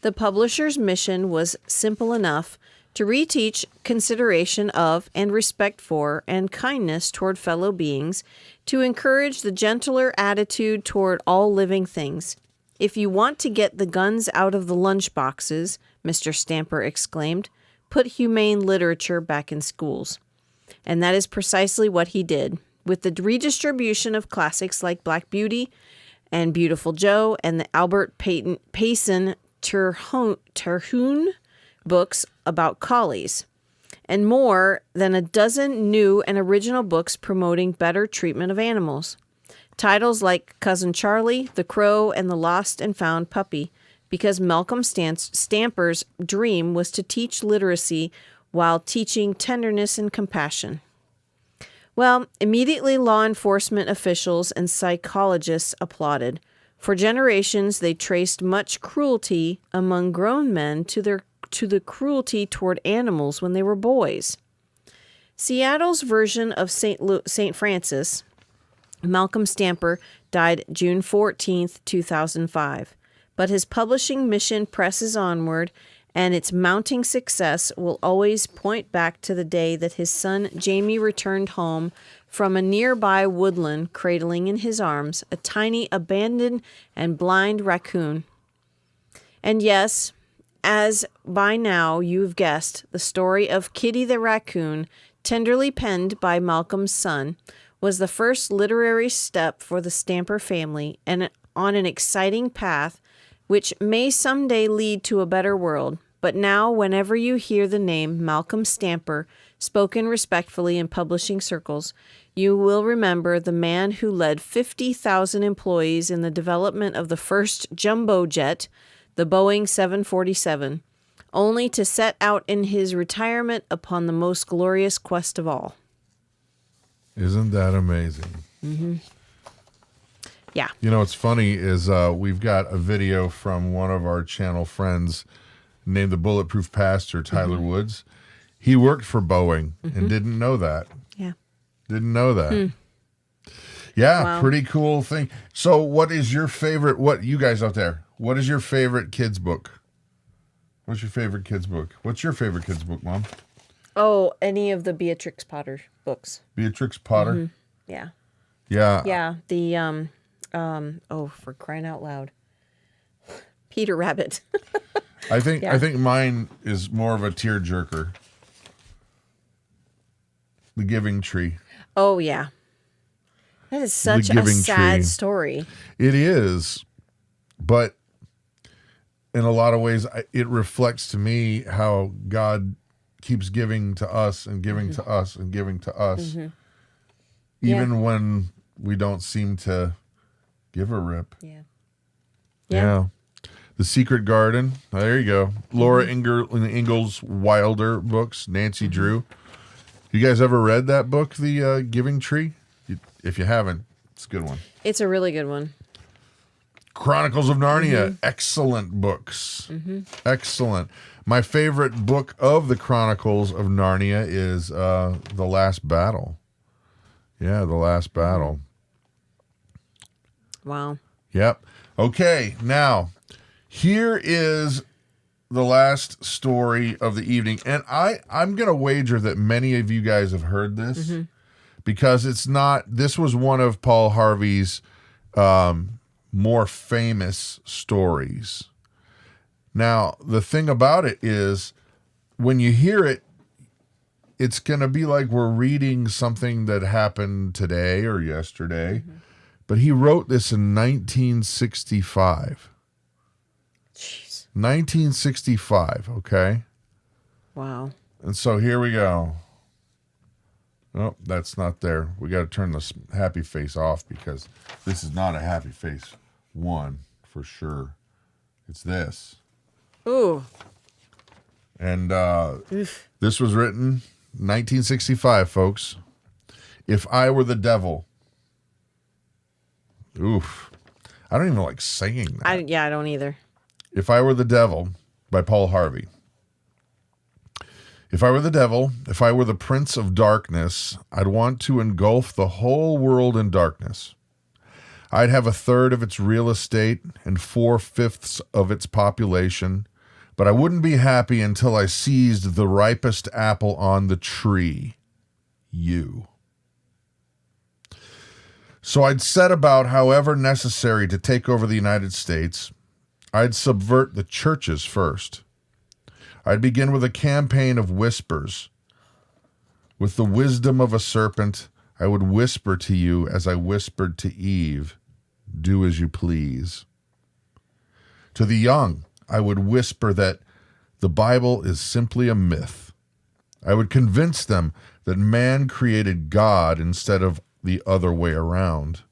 The publisher's mission was simple enough: to reteach consideration of and respect for and kindness toward fellow beings, to encourage the gentler attitude toward all living things. If you want to get the guns out of the lunch boxes, Mr. Stamper exclaimed, put humane literature back in schools. And that is precisely what he did. With the redistribution of classics like Black Beauty and Beautiful Joe and the Albert Payson Terhune books about collies, and more than a dozen new and original books promoting better treatment of animals. Titles like Cousin Charlie, The Crow, and The Lost and Found Puppy, because Malcolm Stamper's dream was to teach literacy while teaching tenderness and compassion. Well, immediately law enforcement officials and psychologists applauded. For generations, they traced much cruelty among grown men to their to the cruelty toward animals when they were boys. Seattle's version of St. Francis, Malcolm Stamper, died June 14th, 2005. But his publishing mission presses onward, and its mounting success will always point back to the day that his son Jamie returned home from a nearby woodland, cradling in his arms a tiny, abandoned, and blind raccoon. And yes, as by now you've guessed, the story of Kitty the raccoon, tenderly penned by Malcolm's son, was the first literary step for the Stamper family and on an exciting path which may someday lead to a better world. But now, whenever you hear the name Malcolm Stamper spoken respectfully in publishing circles, you will remember the man who led 50,000 employees in the development of the first jumbo jet, the Boeing 747, only to set out in his retirement upon the most glorious quest of all. Isn't that amazing? Mm-hmm. Yeah. You know, what's funny is we've got a video from one of our channel friends named the Bulletproof Pastor, Tyler Woods. He worked for Boeing and didn't know that. Yeah. Didn't know that. Yeah, wow. Pretty cool thing. So what is your favorite, what you guys out there, what is your favorite kids book? What's your favorite kids book? What's your favorite kids book, Mom? Oh, any of the Beatrix Potter books. Beatrix Potter? Yeah. Yeah. Yeah, the oh, for crying out loud. Peter Rabbit. I think mine is more of a tearjerker. The Giving Tree. Oh yeah. That is such a sad story. It is. But in a lot of ways it reflects to me how God keeps giving to us and giving to us and giving to us. Even when we don't seem to give a rip. Yeah. The Secret Garden. There you go. Laura Ingalls Wilder books. Nancy Drew. You guys ever read that book, The Giving Tree? If you haven't, it's a good one. It's a really good one. Chronicles of Narnia. Excellent books. Excellent. My favorite book of the Chronicles of Narnia is The Last Battle. Yeah, The Last Battle. Wow. Yep. Okay, now, here is the last story of the evening. And I'm going to wager that many of you guys have heard this because this was one of Paul Harvey's more famous stories. Now, the thing about it is when you hear it, it's going to be like we're reading something that happened today or yesterday. But he wrote this in 1965. Jeez. 1965, okay? Wow. And so here we go. Oh, that's not there. We got to turn this happy face off because this is not a happy face one for sure. It's this. Ooh. And this was written 1965, folks. If I Were the Devil. Oof. I don't even like saying that. I don't either. If I Were the Devil by Paul Harvey. If I were the devil, if I were the prince of darkness, I'd want to engulf the whole world in darkness. I'd have 1/3 of its real estate and 4/5 of its population, but I wouldn't be happy until I seized the ripest apple on the tree. You. So I'd set about, however necessary, to take over the United States. I'd subvert the churches first. I'd begin with a campaign of whispers. With the wisdom of a serpent, I would whisper to you as I whispered to Eve, do as you please. To the young, I would whisper that the Bible is simply a myth. I would convince them that man created God instead of the other way around.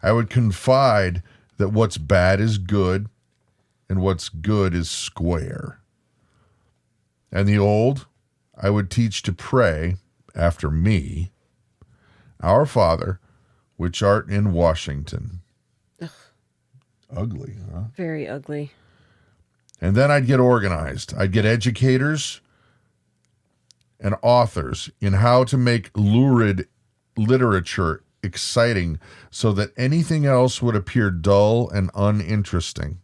I would confide that what's bad is good and what's good is square. And the old, I would teach to pray after me, Our Father, which art in Washington. Ugh. Ugly, huh? Very ugly. And then I'd get organized. I'd get educators and authors in how to make lurid literature exciting so that anything else would appear dull and uninteresting.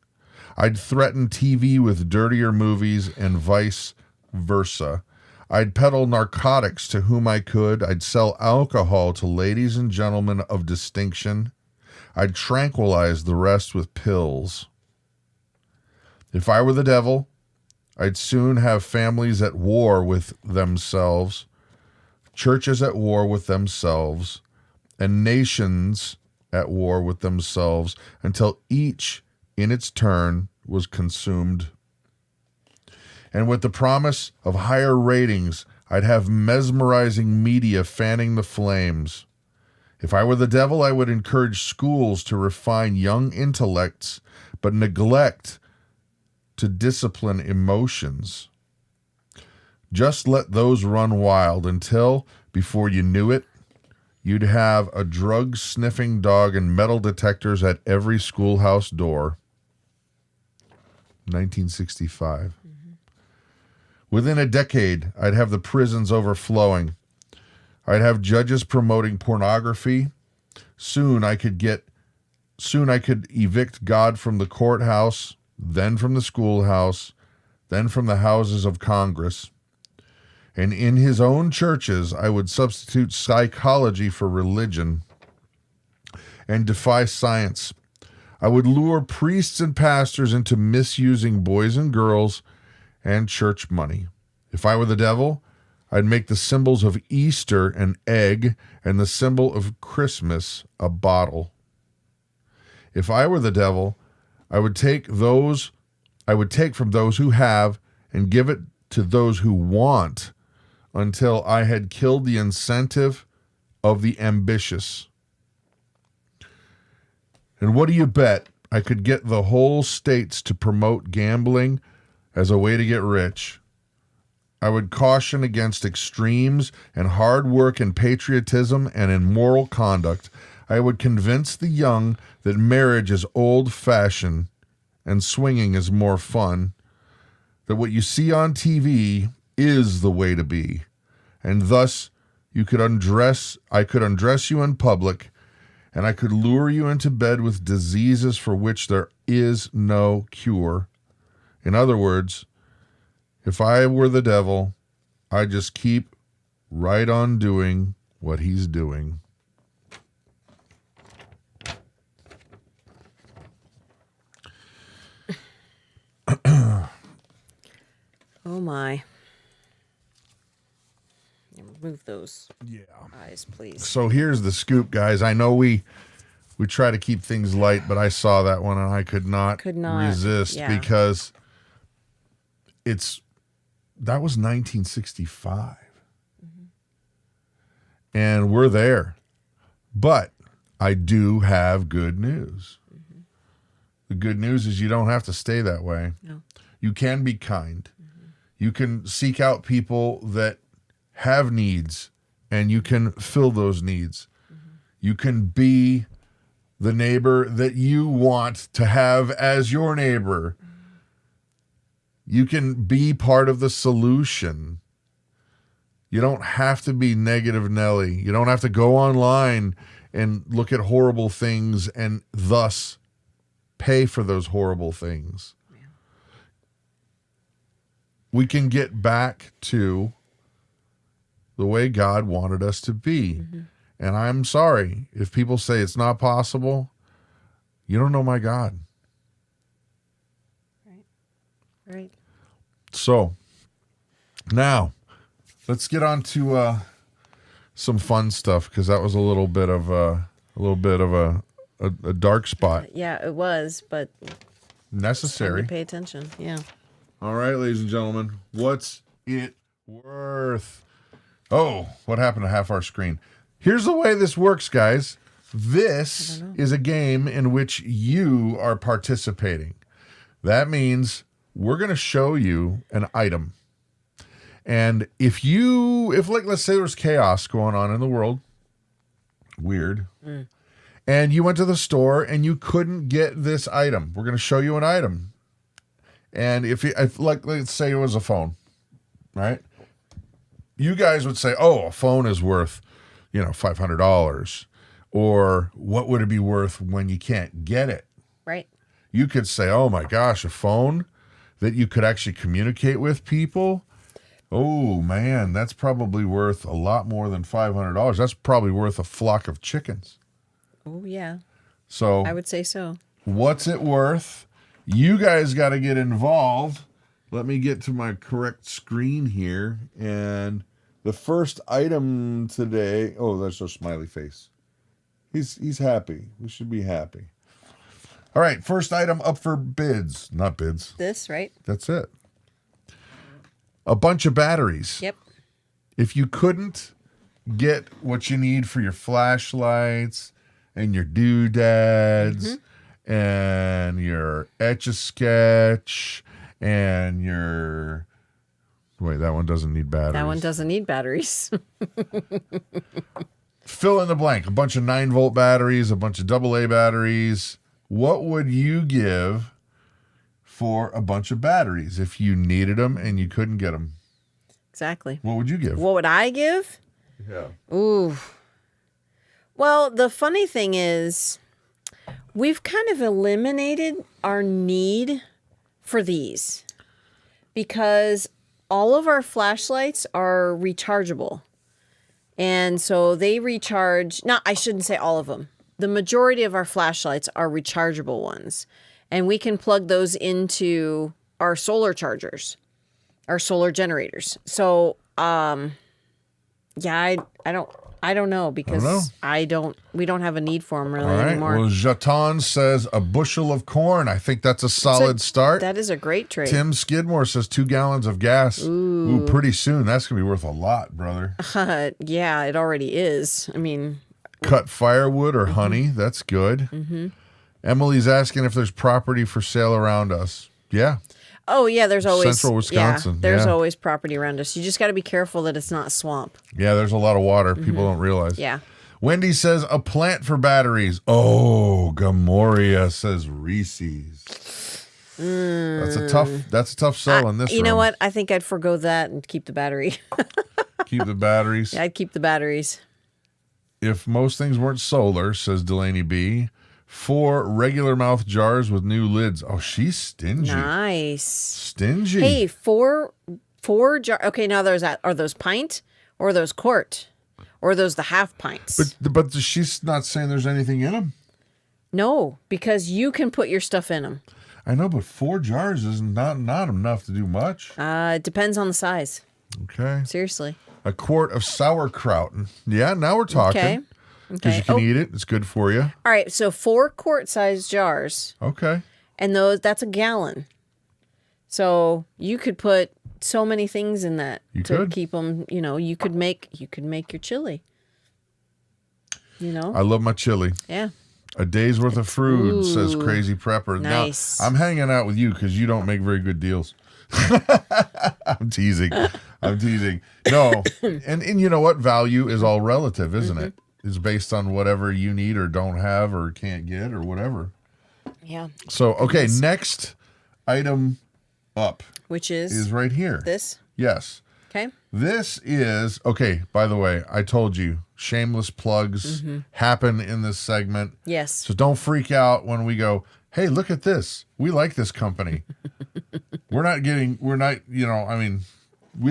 I'd threaten TV with dirtier movies and vice versa. I'd peddle narcotics to whom I could. I'd sell alcohol to ladies and gentlemen of distinction. I'd tranquilize the rest with pills. If I were the devil, I'd soon have families at war with themselves, churches at war with themselves, and nations at war with themselves until each in its turn was consumed. And with the promise of higher ratings, I'd have mesmerizing media fanning the flames. If I were the devil, I would encourage schools to refine young intellects, but neglect to discipline emotions. Just let those run wild until, before you knew it, you'd have a drug-sniffing dog and metal detectors at every schoolhouse door. 1965. Within a decade, I'd have the prisons overflowing. I'd have judges promoting pornography. Soon I could evict God from the courthouse, then from the schoolhouse, then from the houses of Congress. And in his own churches, I would substitute psychology for religion and defy science. I would lure priests and pastors into misusing boys and girls and church money. If I were the devil, I'd make the symbols of Easter an egg and the symbol of Christmas a bottle. If I were the devil, I would take from those who have and give it to those who want until I had killed the incentive of the ambitious. And what do you bet? I could get the whole states to promote gambling as a way to get rich. I would caution against extremes and hard work and patriotism and in moral conduct. I would convince the young that marriage is old-fashioned and swinging is more fun, that what you see on TV is the way to be, and thus I could undress you in public, and I could lure you into bed with diseases for which there is no cure. In other words, if I were the devil, I'd just keep right on doing what he's doing. Oh my. Remove those eyes, please. So here's the scoop, guys. I know we try to keep things light, but I saw that one and I could not resist because that was 1965. Mm-hmm. And we're there. But I do have good news. Mm-hmm. The good news is you don't have to stay that way. No. You can be kind. Mm-hmm. You can seek out people that have needs and you can fill those needs. Mm-hmm. You can be the neighbor that you want to have as your neighbor. Mm-hmm. You can be part of the solution. You don't have to be negative Nelly. You don't have to go online and look at horrible things and thus pay for those horrible things. Yeah. We can get back to the way God wanted us to be. Mm-hmm. And I'm sorry if people say it's not possible. You don't know my God. Right. So now let's get on to some fun stuff, because that was a little bit of a dark spot. Yeah, it was, but necessary. Pay attention. Yeah. All right, ladies and gentlemen, what's it worth? Oh, what happened to half our screen? Here's the way this works, guys. This is a game in which you are participating. That means we're going to show you an item. And if let's say there's chaos going on in the world, weird, and you went to the store and you couldn't get this item, we're going to show you an item. And if like, let's say it was a phone, right? You guys would say, oh, a phone is worth, $500. Or what would it be worth when you can't get it? Right. You could say, oh my gosh, a phone that you could actually communicate with people. Oh man, that's probably worth a lot more than $500. That's probably worth a flock of chickens. Oh yeah. So I would say so. What's it worth? You guys got to get involved. Let me get to my correct screen here. And the first item today, oh, there's a smiley face. He's happy. We should be happy. All right, first item up for bids. Not bids. This, right? That's it. A bunch of batteries. Yep. If you couldn't get what you need for your flashlights and your doodads and your Etch-a-Sketch and your... Wait, that one doesn't need batteries. That one doesn't need batteries. Fill in the blank. A bunch of 9-volt batteries, a bunch of AA batteries. What would you give for a bunch of batteries if you needed them and you couldn't get them? Exactly. What would you give? What would I give? Yeah. Ooh. Well, the funny thing is, we've kind of eliminated our need for these because all of our flashlights are rechargeable. And so they recharge, I shouldn't say all of them. The majority of our flashlights are rechargeable ones. And we can plug those into our solar chargers, our solar generators. So, yeah, I don't know because we don't have a need for them really anymore. Well, Jaton says a bushel of corn. I think that's a solid start. That is a great trade. Tim Skidmore says 2 gallons of gas. Ooh, pretty soon. That's going to be worth a lot, brother. Yeah, it already is. I mean, cut firewood or honey. That's good. Emily's asking if there's property for sale around us. Yeah. Oh, yeah, there's always... Central Wisconsin. Yeah, there's always property around us. You just got to be careful that it's not swamp. Yeah, there's a lot of water. People don't realize. Yeah. Wendy says a plant for batteries. Oh, Gamoria says Reese's. That's a tough sell in this You know what? I think I'd forgo that and keep the battery. Keep the batteries. Yeah, I'd keep the batteries. If most things weren't solar, says Delaney B., 4 regular mouth jars with new lids. Oh, she's stingy. Nice. Stingy. Hey, four jar. Okay, now are those pint or are those quart or are those the half pints? But she's not saying there's anything in them. No, because you can put your stuff in them. I know, but 4 jars is not enough to do much. It depends on the size. Okay. Seriously. A quart of sauerkraut. Yeah, now we're talking. Okay. Because you can eat it. It's good for you. All right, so 4 quart-sized jars. Okay. And that's a gallon. So you could put so many things in that keep them, you could make your chili. I love my chili. Yeah. A day's worth of fruit, says Crazy Prepper. Nice. Now, I'm hanging out with you because you don't make very good deals. I'm teasing. No. And you know what? Value is all relative, isn't it? It's based on whatever you need or don't have or can't get or whatever. Yeah. So, okay, next item up. Which is right here. This? Yes. Okay. This is, okay, by the way, I told you, shameless plugs happen in this segment. Yes. So don't freak out when we go, hey, look at this. We like this company. we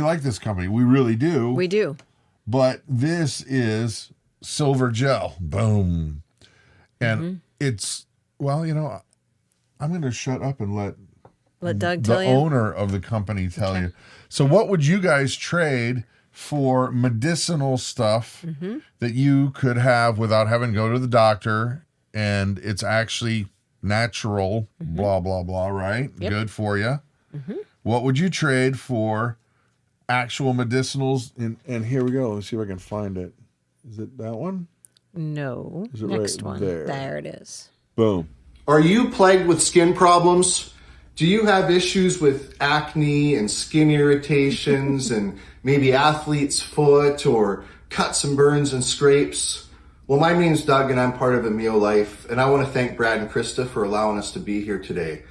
like this company. We really do. We do. But this is silver gel. Boom. And it's, I'm going to shut up and let Doug tell you. The owner of the company tell you. So what would you guys trade for medicinal stuff that you could have without having to go to the doctor and it's actually natural, blah, blah, blah, right? Yep. Good for you. What would you trade for actual medicinals? And here we go. Let's see if I can find it. Is it that one? No. Is it Next right one. There it is. Boom. Are you plagued with skin problems? Do you have issues with acne and skin irritations and maybe athlete's foot or cuts and burns and scrapes? Well, my name's Doug and I'm part of Emil Life, and I want to thank Brad and Christa for allowing us to be here today.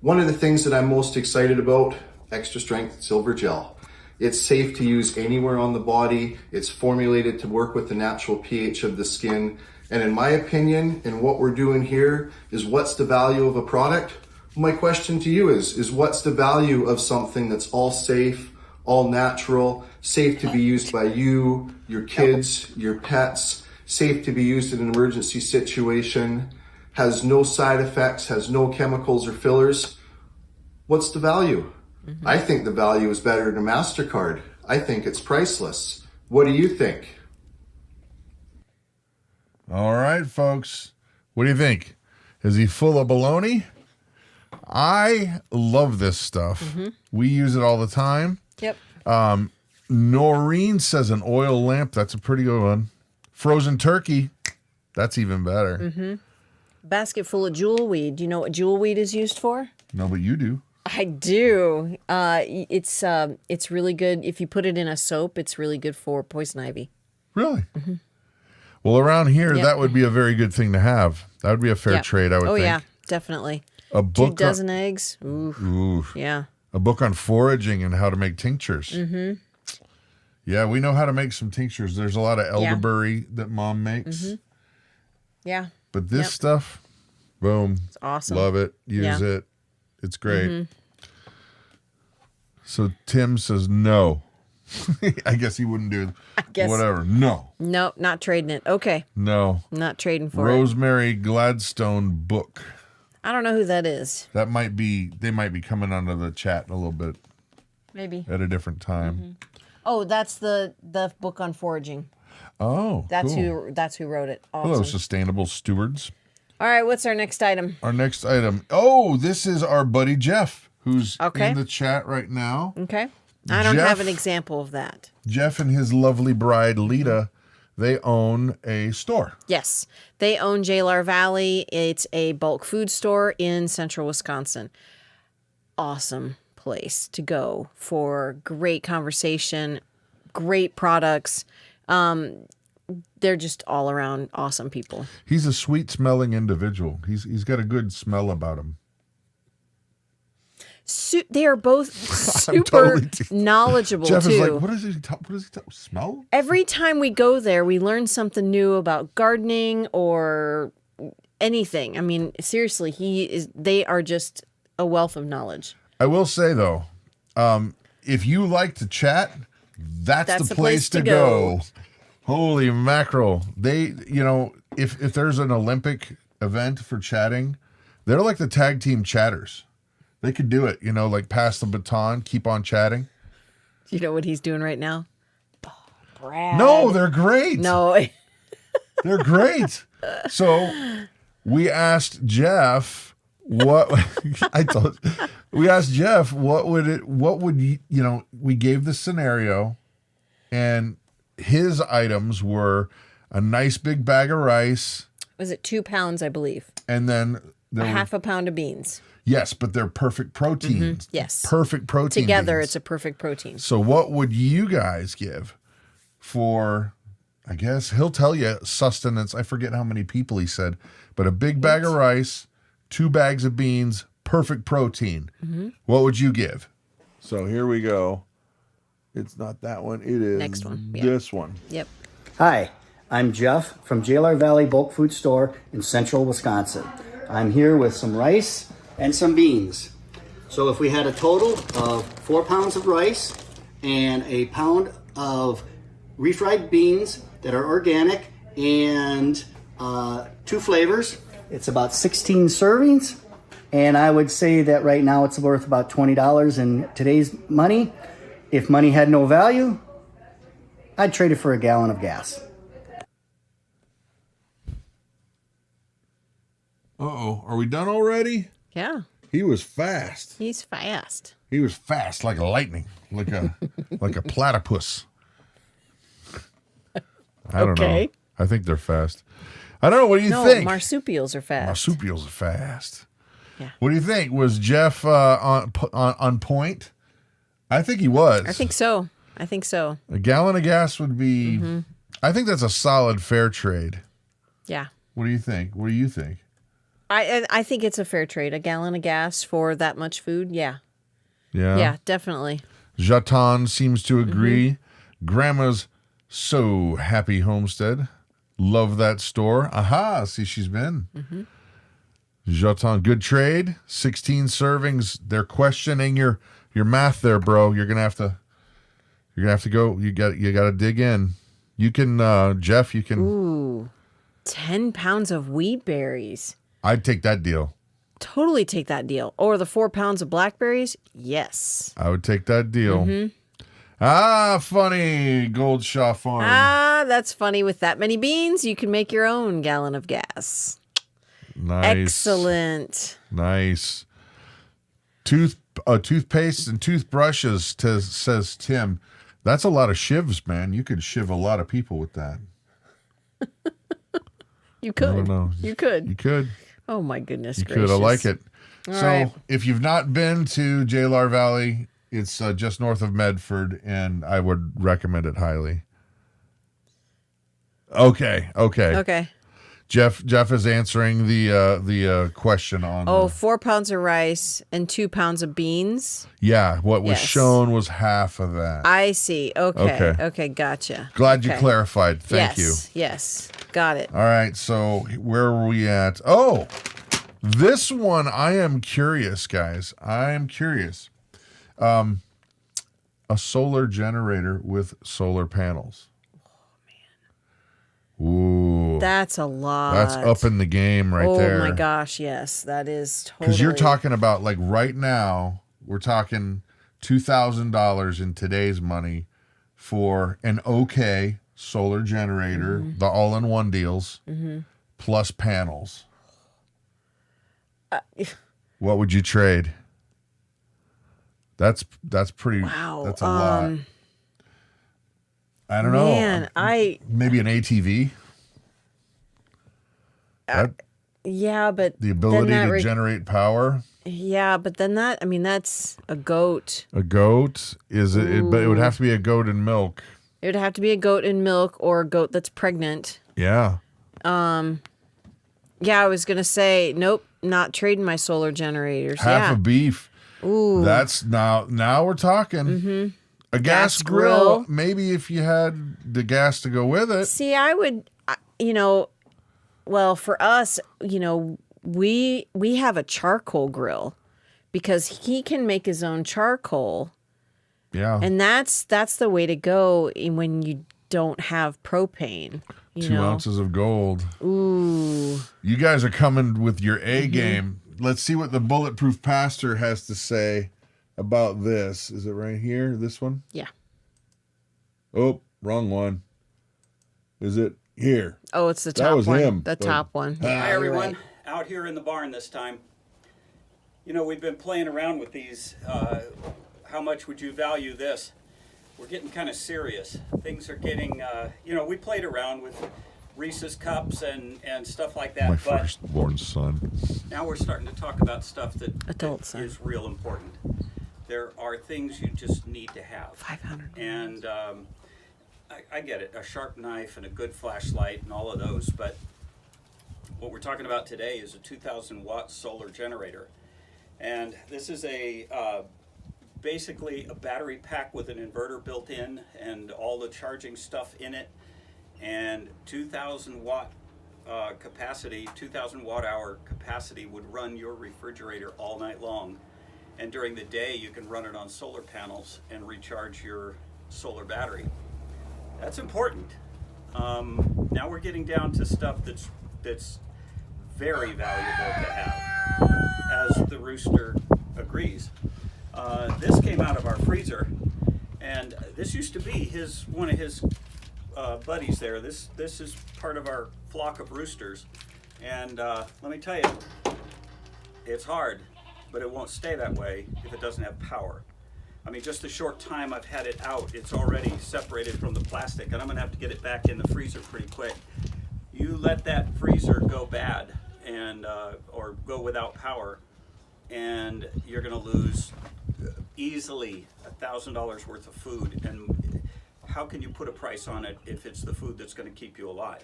One of the things that I'm most excited about, extra strength silver gel. It's safe to use anywhere on the body. It's formulated to work with the natural pH of the skin. And in my opinion, and what we're doing here is, what's the value of a product? My question to you is what's the value of something that's all safe, all natural, safe to be used by you, your kids, your pets, safe to be used in an emergency situation, has no side effects, has no chemicals or fillers? What's the value? I think the value is better than a MasterCard. I think it's priceless. What do you think? All right, folks. What do you think? Is he full of baloney? I love this stuff. We use it all the time. Yep. Noreen says an oil lamp. That's a pretty good one. Frozen turkey. That's even better. Basket full of jewel weed. Do you know what jewel weed is used for? No, but you do. I do. It's really good. If you put it in a soap, it's really good for poison ivy. Really? Well, around here, that would be a very good thing to have. That would be a fair trade, I would think. Oh, yeah, definitely. A book 2 dozen eggs. Ooh. Yeah. A book on foraging and how to make tinctures. Yeah, we know how to make some tinctures. There's a lot of elderberry that Mom makes. Yeah. But this stuff, boom. It's awesome. Love it. Use it. It's great. So Tim says no. I guess he wouldn't do it. Whatever. No. Nope, not trading it. Okay. No. Not trading for it. Rosemary Gladstone book. I don't know who that is. That might be, they might be coming onto the chat a little bit. Maybe. At a different time. Oh, that's the book on foraging. Oh, That's cool. that's who wrote it. Awesome. Hello, sustainable stewards. All right, what's our next item? Our next item. Oh, this is our buddy Jeff, who's Okay. in the chat right now. Okay. I don't Jeff- have an example of that. Jeff and his lovely bride, Lita, they own a store. Yes. They own JLR Valley. It's a bulk food store in central Wisconsin. Awesome place to go for great conversation, great products. They're just all around awesome people. He's a sweet smelling individual. He's got a good smell about him. They are both super totally knowledgeable Jeff too. is like, what does he smell? Every time we go there, we learn something new about gardening or anything. I mean, seriously, they are just a wealth of knowledge. I will say though, if you like to chat, that's the place to go. Holy mackerel. They, if there's an Olympic event for chatting, they're like the tag team chatters. They could do it, like pass the baton, keep on chatting. You know what he's doing right now? Oh, Brad. No, they're great. No. They're great. So we asked Jeff we asked Jeff, we gave the scenario, and his items were a nice big bag of rice. Was it 2 pounds, I believe? And then half a pound of beans. Yes, but they're perfect proteins. Yes. Perfect protein. Together, beans. it's a perfect protein. So what would you guys give for, I guess, he'll tell you sustenance. I forget how many people he said, but a big bag of rice, 2 bags of beans, perfect protein. What would you give? So here we go. It's not that one. It is Next one. Yep. This one. Yep. Hi, I'm Jeff from JLR Valley Bulk Food Store in central Wisconsin. I'm here with some rice and some beans. So if we had a total of 4 pounds of rice and a pound of refried beans that are organic and 2 flavors, it's about 16 servings. And I would say that right now it's worth about $20 in today's money. If money had no value, I'd trade it for a gallon of gas. Uh-oh. Are we done already? Yeah. He was fast. He's fast. He was fast like lightning, like a platypus. I don't know. I think they're fast. I don't know. What do you think? Marsupials are fast. Marsupials are fast. Yeah. What do you think? Was Jeff on point? I think he was. I think so. A gallon of gas would be. I think that's a solid fair trade. Yeah. What do you think? I think it's a fair trade. A gallon of gas for that much food. Yeah. Yeah. Yeah, definitely. Jatan seems to agree. Grandma's So Happy Homestead. Love that store. Aha, see, she's been. Jatan, good trade. 16 servings. They're questioning your math there, bro. You're gonna have to go. You got to dig in. You can, Jeff. You can. Ooh, 10 pounds of wheat berries. I'd take that deal. Totally take that deal. Or the 4 pounds of blackberries. Yes. I would take that deal. Ah, funny. Goldshaw Farm. Ah, that's funny. With that many beans, you can make your own gallon of gas. Nice. Excellent. Nice. Toothpaste and toothbrushes, says Tim. That's a lot of shivs, man. You could shiv a lot of people with that. You could. I don't know. You could. You could. Oh, my goodness You gracious. could. I like it. All So right. if you've not been to JLR Valley, it's just north of Medford, and I would recommend it highly. Okay. Jeff is answering the question on 4 pounds of rice and 2 pounds of beans. what was Yes. shown was half of that. I see. Okay. Okay, gotcha. Glad you Okay. clarified. Thank you. Yes. Got it. All right, so where were we at? Oh, this one I am curious, guys. I am curious. A solar generator with solar panels. Ooh, That's a lot. that's up in the game right there. Oh my gosh, yes. That is totally. Because you're talking about, like, right now, we're talking $2,000 in today's money for an okay solar generator, the all-in-one deals, plus panels. What would you trade? That's pretty. Wow. That's a lot. I don't know. Man, Maybe an ATV. yeah, but The ability then that to generate power. yeah, but then that's a goat. A goat is it? But it would have to be a goat and milk. It would have to be a goat in milk or a goat that's pregnant. Yeah. Yeah, I was gonna say nope, not trading my solar generators. Half yeah. a beef. Ooh. That's now we're talking. A gas grill, maybe if you had the gas to go with it. See, I would, well, for us, we have a charcoal grill because he can make his own charcoal, Yeah. and that's the way to go when you don't have propane. 2 ounces of gold. Ooh. You guys are coming with your A game. Let's see what the Bulletproof Pastor has to say about this. Is it right here? This one? Yeah. Oh, wrong one. Is it here? Oh, it's the That top was one. him, The but- top one. Hi, Yeah, Hi you're everyone, right. out here in the barn this time. You know, we've been playing around with these. How much would you value this? We're getting kind of serious. Things are getting, we played around with Reese's cups and stuff like that. My but firstborn son. now we're starting to talk about stuff that Adult son. is real important. There are things you just need to have. 500. And I get it, a sharp knife and a good flashlight and all of those, but what we're talking about today is a 2,000 watt solar generator. And this is basically a battery pack with an inverter built in and all the charging stuff in it, and 2,000 watt capacity, 2,000 watt hour capacity would run your refrigerator all night long. And during the day, you can run it on solar panels and recharge your solar battery. That's important. Now we're getting down to stuff that's very valuable to have, as the rooster agrees. This came out of our freezer, and this used to be one of his buddies there. This is part of our flock of roosters, and let me tell you, it's hard, but it won't stay that way if it doesn't have power. I mean, just the short time I've had it out, it's already separated from the plastic, and I'm gonna have to get it back in the freezer pretty quick. You let that freezer go bad and or go without power, and you're gonna lose easily $1,000 worth of food. And how can you put a price on it if it's the food that's gonna keep you alive?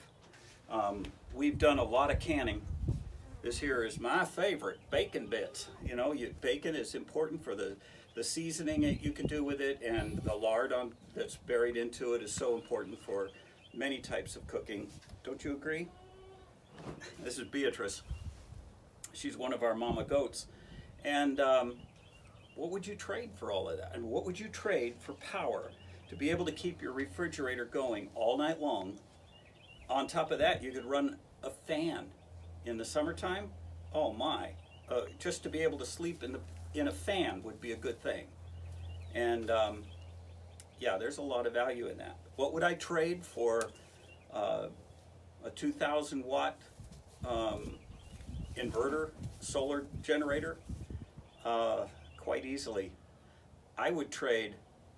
We've done a lot of canning. This here is my favorite, bacon bits. You know, bacon is important for the seasoning that you can do with it, and the lard that's buried into it is so important for many types of cooking. Don't you agree? This is Beatrice. She's one of our mama goats. And what would you trade for all of that? And what would you trade for power to be able to keep your refrigerator going all night long? On top of that, you could run a fan in the summertime. Oh my! Just to be able to sleep in a fan would be a good thing. And yeah, there's a lot of value in that. What would I trade for a 2,000 watt inverter solar generator? Quite easily. I would trade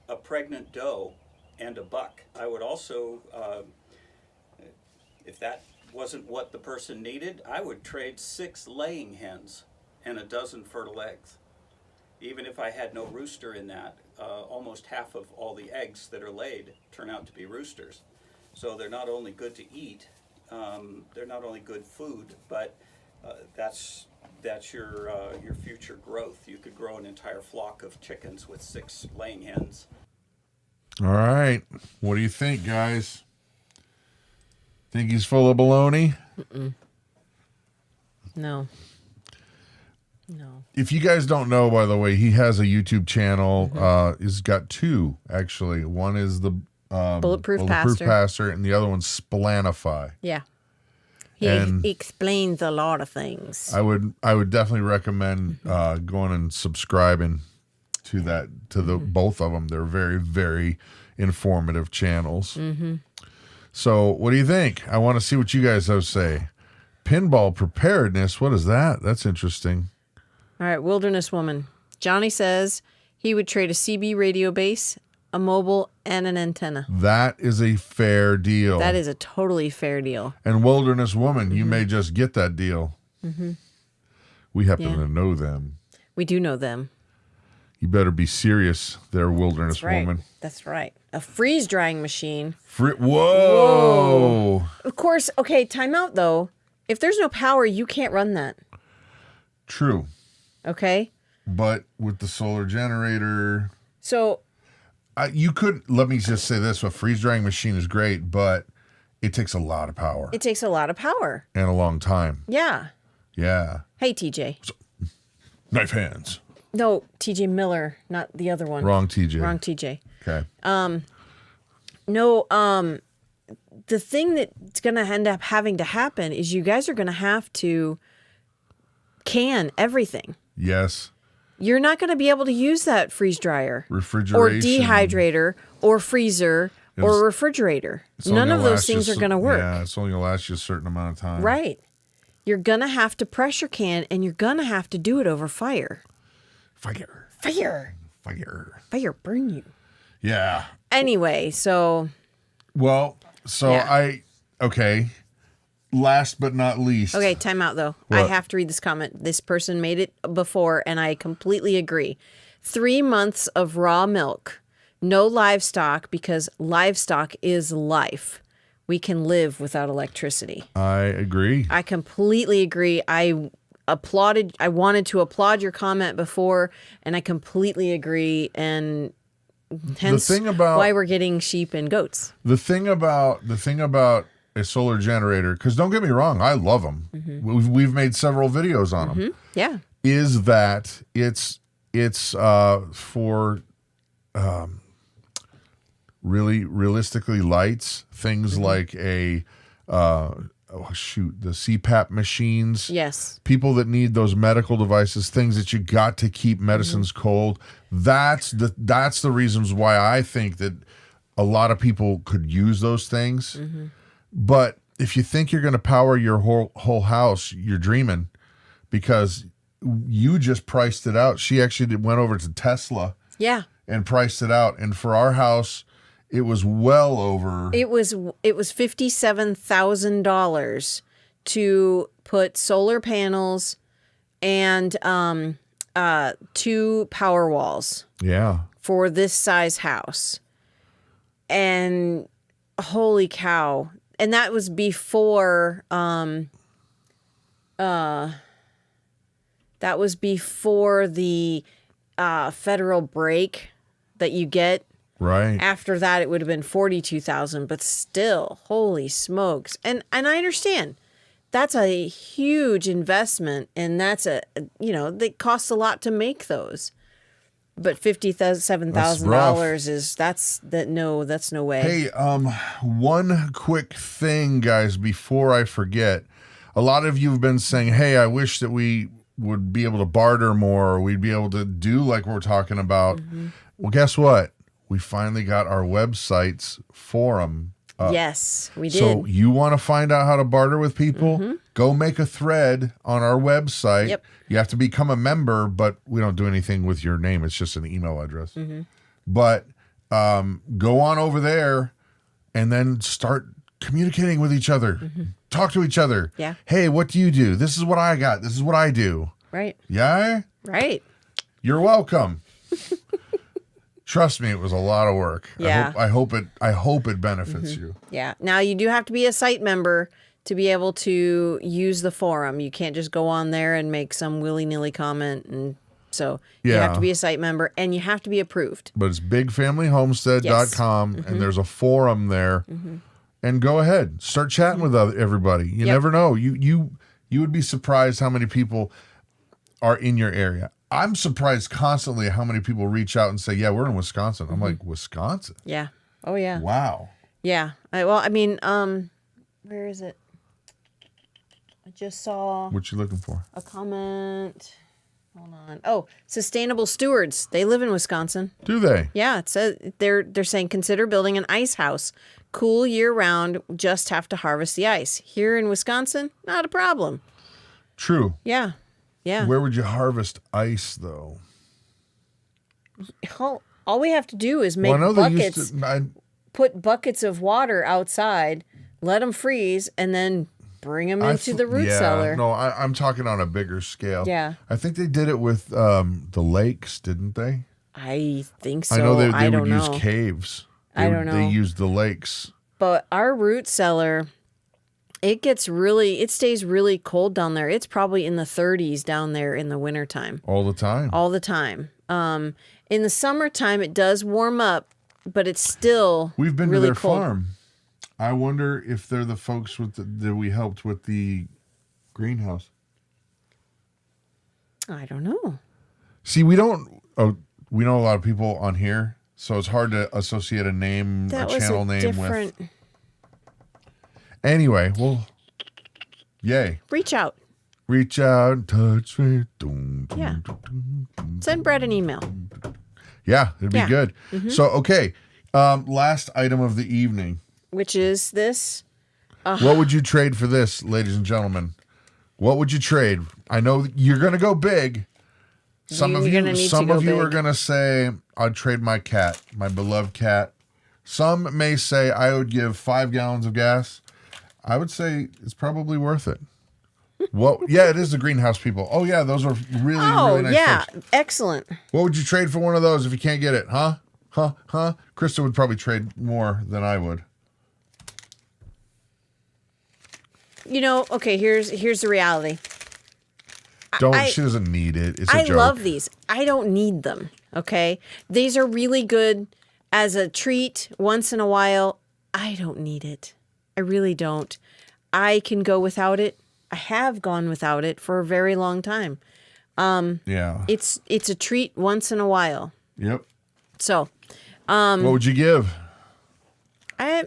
a pregnant doe and a buck. I would also, if that wasn't what the person needed, I would trade 6 laying hens and a dozen fertile eggs. Even if I had no rooster in that, almost half of all the eggs that are laid turn out to be roosters. So they're not only good to eat, they're not only good food, but that's your future growth. You could grow an entire flock of chickens with 6 laying hens. All right. What do you think, guys? Think he's full of baloney? No. If you guys don't know, by the way, he has a YouTube channel. He's got 2, actually. One is the Bulletproof Pastor, and the other one's Splanify. Yeah. He explains a lot of things. I would definitely recommend going and subscribing to the both of them. They're very, very informative channels. So what do you think? I want to see what you guys have to say. Pinball preparedness. What is that? That's interesting. All right, Wilderness Woman. Johnny says he would trade a CB radio base, a mobile, and an antenna. That is a fair deal. That is a totally fair deal. And Wilderness Woman, you may just get that deal. We happen to know them. We do know them. You better be serious there, Wilderness Woman. That's right. A freeze drying machine. Whoa! Of course, okay, time out though. If there's no power, you can't run that. True. Okay? But with the solar generator... So... you could, let me just say this, a freeze drying machine is great, but it takes a lot of power. It takes a lot of power. And a long time. Yeah. Yeah. Hey, TJ. Knife hands. No, TJ Miller, not the other one. Wrong TJ. Wrong TJ. Okay. The thing that's going to end up having to happen is you guys are going to have to can everything. Yes. You're not going to be able to use that freeze dryer. Refrigeration. Or dehydrator, or freezer, or refrigerator. None of those things are going to work. Yeah, it's only going to last you a certain amount of time. Right. You're going to have to pressure can, and you're going to have to do it over fire. Fire. Fire. Fire. Fire burn you. Yeah. Anyway, so... Well, so Yeah. okay. Last but not least. Okay, time out though. What? I have to read this comment. This person made it before, and I completely agree. 3 months of raw milk. No livestock, because livestock is life. We can live without electricity. I agree. I completely agree. I wanted to applaud your comment before, and I completely agree. And hence why we're getting sheep and goats. The thing about a solar generator, because don't get me wrong, I love them. We've made several videos on them. Yeah. Is that it's for really realistically lights, things like the CPAP machines. Yes. People that need those medical devices, things that you got to keep medicines cold. That's the reasons why I think that a lot of people could use those things. But if you think you're going to power your whole house, you're dreaming, because you just priced it out. She actually went over to Tesla. Yeah. And priced it out. And for our house, it was well over. It was $57,000 to put solar panels and 2 power walls. Yeah. For this size house. And holy cow. And that was before That was before the federal break that you get. Right. After that, it would have been 42,000, but still, holy smokes! And I understand that's a huge investment, and that's it costs a lot to make those. But $57,000 that's no way. Hey, one quick thing, guys, before I forget. A lot of you have been saying, "Hey, I wish that we would be able to barter more, or we'd be able to do like we're talking about." Well, guess what? We finally got our website's forum up. Yes, we did. So you want to find out how to barter with people? Go make a thread on our website. Yep. You have to become a member, but we don't do anything with your name. It's just an email address. But go on over there and then start communicating with each other. Talk to each other. Yeah. Hey, what do you do? This is what I got. This is what I do. Right. Yeah? Right. You're welcome. Trust me, it was a lot of work. Yeah. I hope it benefits you. Yeah. Now you do have to be a site member to be able to use the forum. You can't just go on there and make some willy-nilly comment. And so you have to be a site member and you have to be approved. But it's bigfamilyhomestead.com and there's a forum there. And go ahead, start chatting with everybody. You never know. You would be surprised how many people are in your area. I'm surprised constantly how many people reach out and say, "Yeah, we're in Wisconsin." I'm like, "Wisconsin?" Yeah. Oh yeah. Wow. Yeah. Where is it? I just saw What you looking for? a comment. Hold on. Oh, Sustainable Stewards. They live in Wisconsin. Do they? Yeah, it says they're saying consider building an ice house. Cool year round, just have to harvest the ice. Here in Wisconsin, not a problem. True. Yeah. Yeah. Where would you harvest ice though? All we have to do is make Well, I know they buckets, used to. put buckets of water outside, let them freeze, and then bring them into the root cellar. No, I'm talking on a bigger scale. Yeah. I think they did it with the lakes, didn't they? I think so. I know they I would don't know. use caves. I don't They know. used the lakes. But our root cellar, it stays really cold down there. It's probably in the 30s down there in the wintertime. All the time. All the time. In the summertime, it does warm up, but it's still We've been really to their cold. farm. I wonder if they're the folks that we helped with the greenhouse. I don't know. See, we know a lot of people on here, so it's hard to associate a name, That a was channel a name different. with. Anyway, well, yay. Reach out. Reach out, touch me. Dun, dun, Yeah. dun, dun, dun. Send Brett an email. Yeah, it'd be Yeah. good. So, okay, last item of the evening. Which is this. What would you trade for this, ladies and gentlemen? What would you trade? I know you're going to go big. Some You're of gonna need to go you are big. going to say, "I'd trade my cat, my beloved cat." Some may say, "I would give 5 gallons of gas." I would say it's probably worth it. What? Yeah, it is the greenhouse people. Oh yeah, those are really really nice yeah. folks. Excellent. What would you trade for one of those if you can't get it? Huh? Krista would probably trade more than I would. Okay, here's the reality. She doesn't need it. It's a I joke. love these. I don't need them. Okay. These are really good as a treat once in a while. I don't need it. I really don't. I can go without it. I have gone without it for a very long time. Yeah. It's a treat once in a while. Yep. So What would you give? I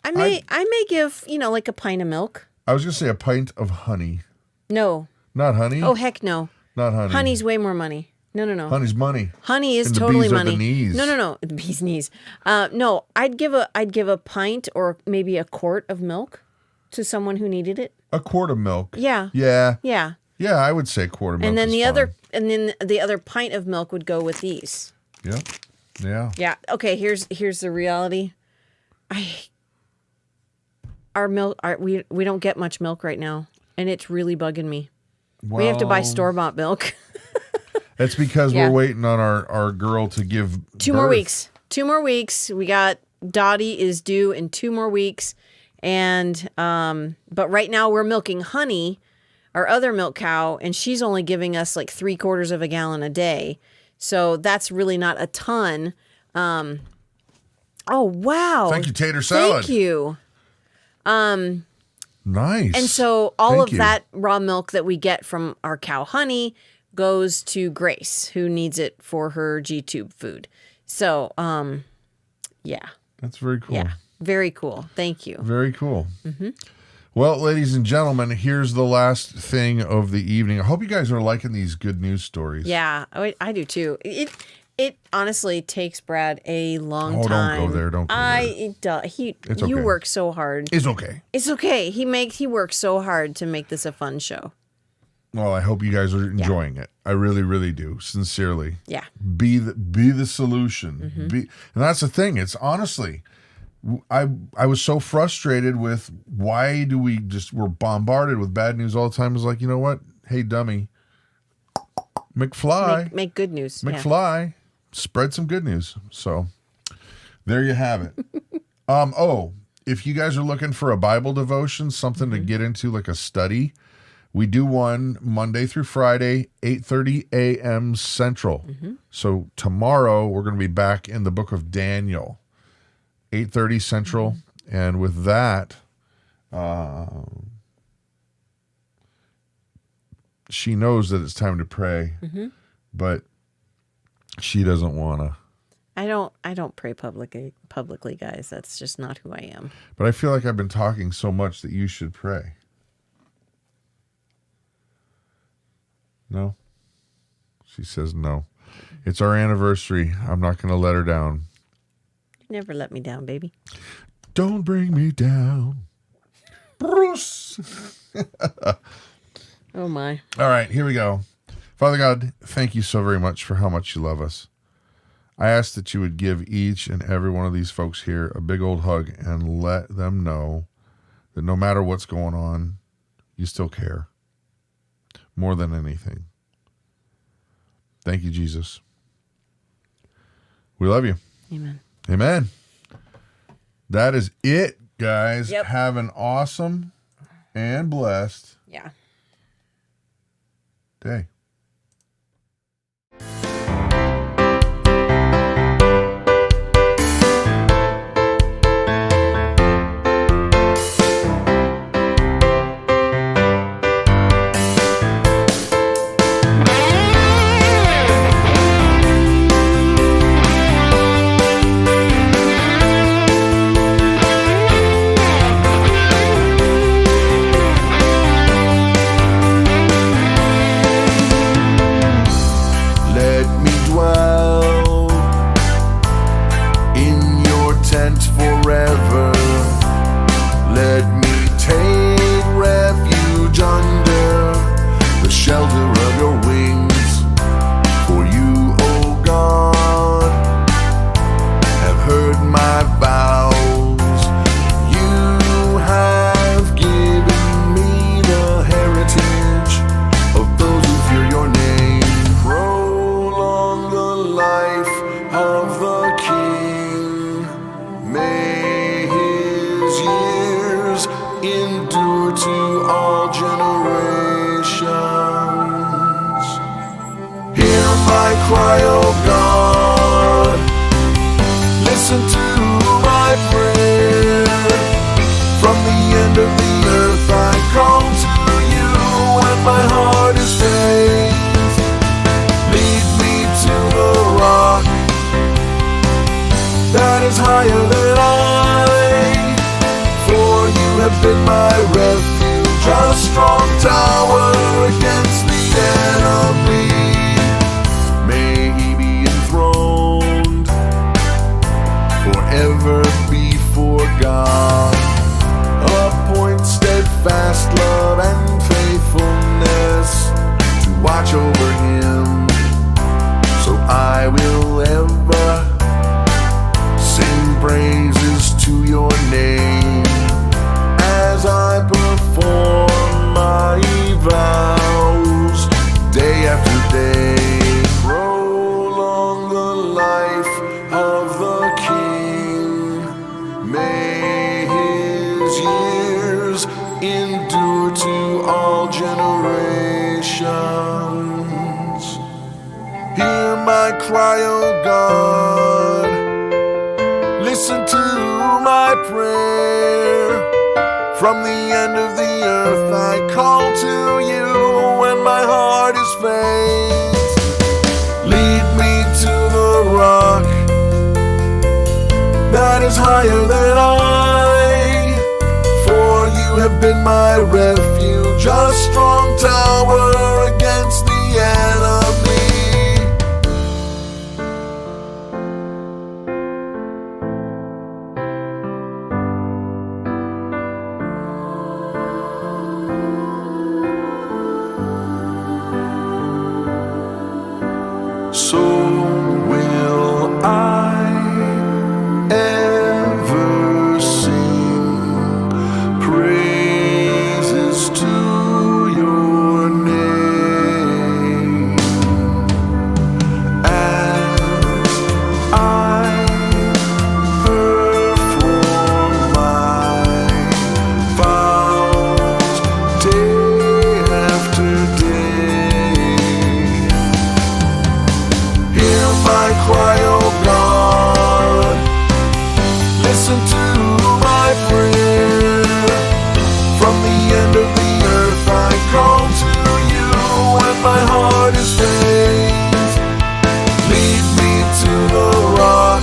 may give, like a pint of milk. I was gonna say a pint of honey. No. Not honey. Oh heck no. Not honey. Honey's way more money. No. Honey's money. Honey is And the totally bees are money. the knees. No. The bee's knees. No, I'd give a pint or maybe a quart of milk to someone who needed it. A quart of milk. Yeah. Yeah. Yeah. Yeah, I would say quart of milk. And then is the other pint of milk would go with these. fine. Yep. Yeah. Yeah. Okay, here's the reality. We don't get much milk right now, and it's really bugging me. We have to buy store-bought milk. That's because Yeah. we're waiting on our girl to give 2 more birth. weeks. 2 more weeks. We got Dottie is due in 2 more weeks. And but right now we're milking honey, our other milk cow, and she's only giving us like 3/4 of a gallon a day. So that's really not a ton. Oh, wow. Thank you, tater salad. Thank you. Nice. And so all Thank of you. that raw milk that we get from our cow honey goes to Grace, who needs it for her G-tube food. So, yeah. That's very cool. Yeah. Very cool. Thank you. Very cool. Well, ladies and gentlemen, here's the last thing of the evening. I hope you guys are liking these good news stories. Yeah, I do too. It honestly takes Brad a long Oh, time. don't go there. Don't go there. It does. You okay. work so hard. It's okay. It's okay. He works so hard to make this a fun show. Well, I hope you guys are enjoying it. I really, really do. Sincerely. Yeah. Be the solution. And that's the thing. It's honestly, I was so frustrated with why do we're bombarded with bad news all the time. It's like, you know what? Hey, dummy. McFly. Make good news. Yeah. McFly. Spread some good news. So there you have it. If you guys are looking for a Bible devotion, something to get into, like a study, we do one Monday through Friday, 8:30 a.m. Central. So tomorrow we're going to be back in the book of Daniel, 8:30 Central. And with that, she knows that it's time to pray, but she doesn't want to. I don't pray publicly, guys. That's just not who I am. But I feel like I've been talking so much that you should pray. No? She says no. It's our anniversary. I'm not going to let her down. Never let me down, baby. Don't bring me down, Bruce. Oh, my. All right, here we go. Father God, thank you so very much for how much you love us. I ask that you would give each and every one of these folks here a big old hug and let them know that no matter what's going on, you still care more than anything. Thank you, Jesus. We love you. Amen. Amen. That is it, guys. Yep. Have an awesome and blessed Yeah. day. Let me dwell in your tent forever. Let me take refuge under the shelter of your wings. For you, O God, have heard my vows. You have given me the heritage of those who fear your name. Prolong the life of the King. May his years endure to all generations. Hear my cry, O God. Listen to my prayer. From the end of the earth I come to you when my heart is faint. Lead me to the rock that is higher than I. For you have been my refuge, a strong tower against the enemy. May he be enthroned forever before God. Appoint steadfast love and faithfulness to watch over him, so I will ever sing praises to your name as I perform my vows day after day. Prolong the life of the King. May his years endure to all generations. Hear my cry, O God. Listen to my prayer. From the end of the earth I call to you when my heart is faint. Lead me to the rock that is higher than I, for you have been my refuge, a strong tower against the enemy. So will I ever sing praises to your name, as I perform my vows day after day. Hear my cry, O God. Listen to my prayer. From the end of the earth I call to you when my heart is faint. Lead me to the rock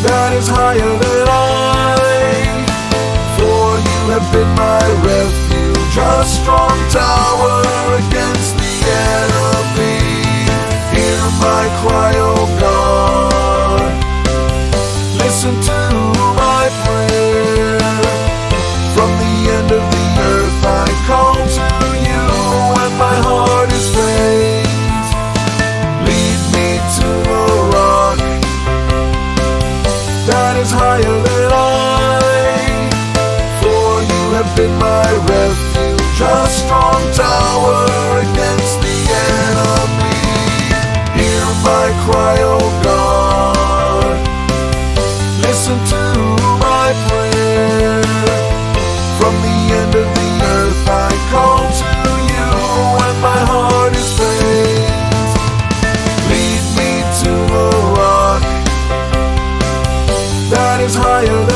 that is higher than I, for you have been my refuge, a strong tower against the enemy. Hear my cry, O God. Listen to my prayer. From the end of the earth I call to you when my heart is faint. Lead me to the rock that is higher than I, for you have been my refuge, a strong tower against the enemy. Hear my cry, O God. Listen to my prayer. From the end of the earth I call to you when my heart is faint. Lead me to the rock that is higher than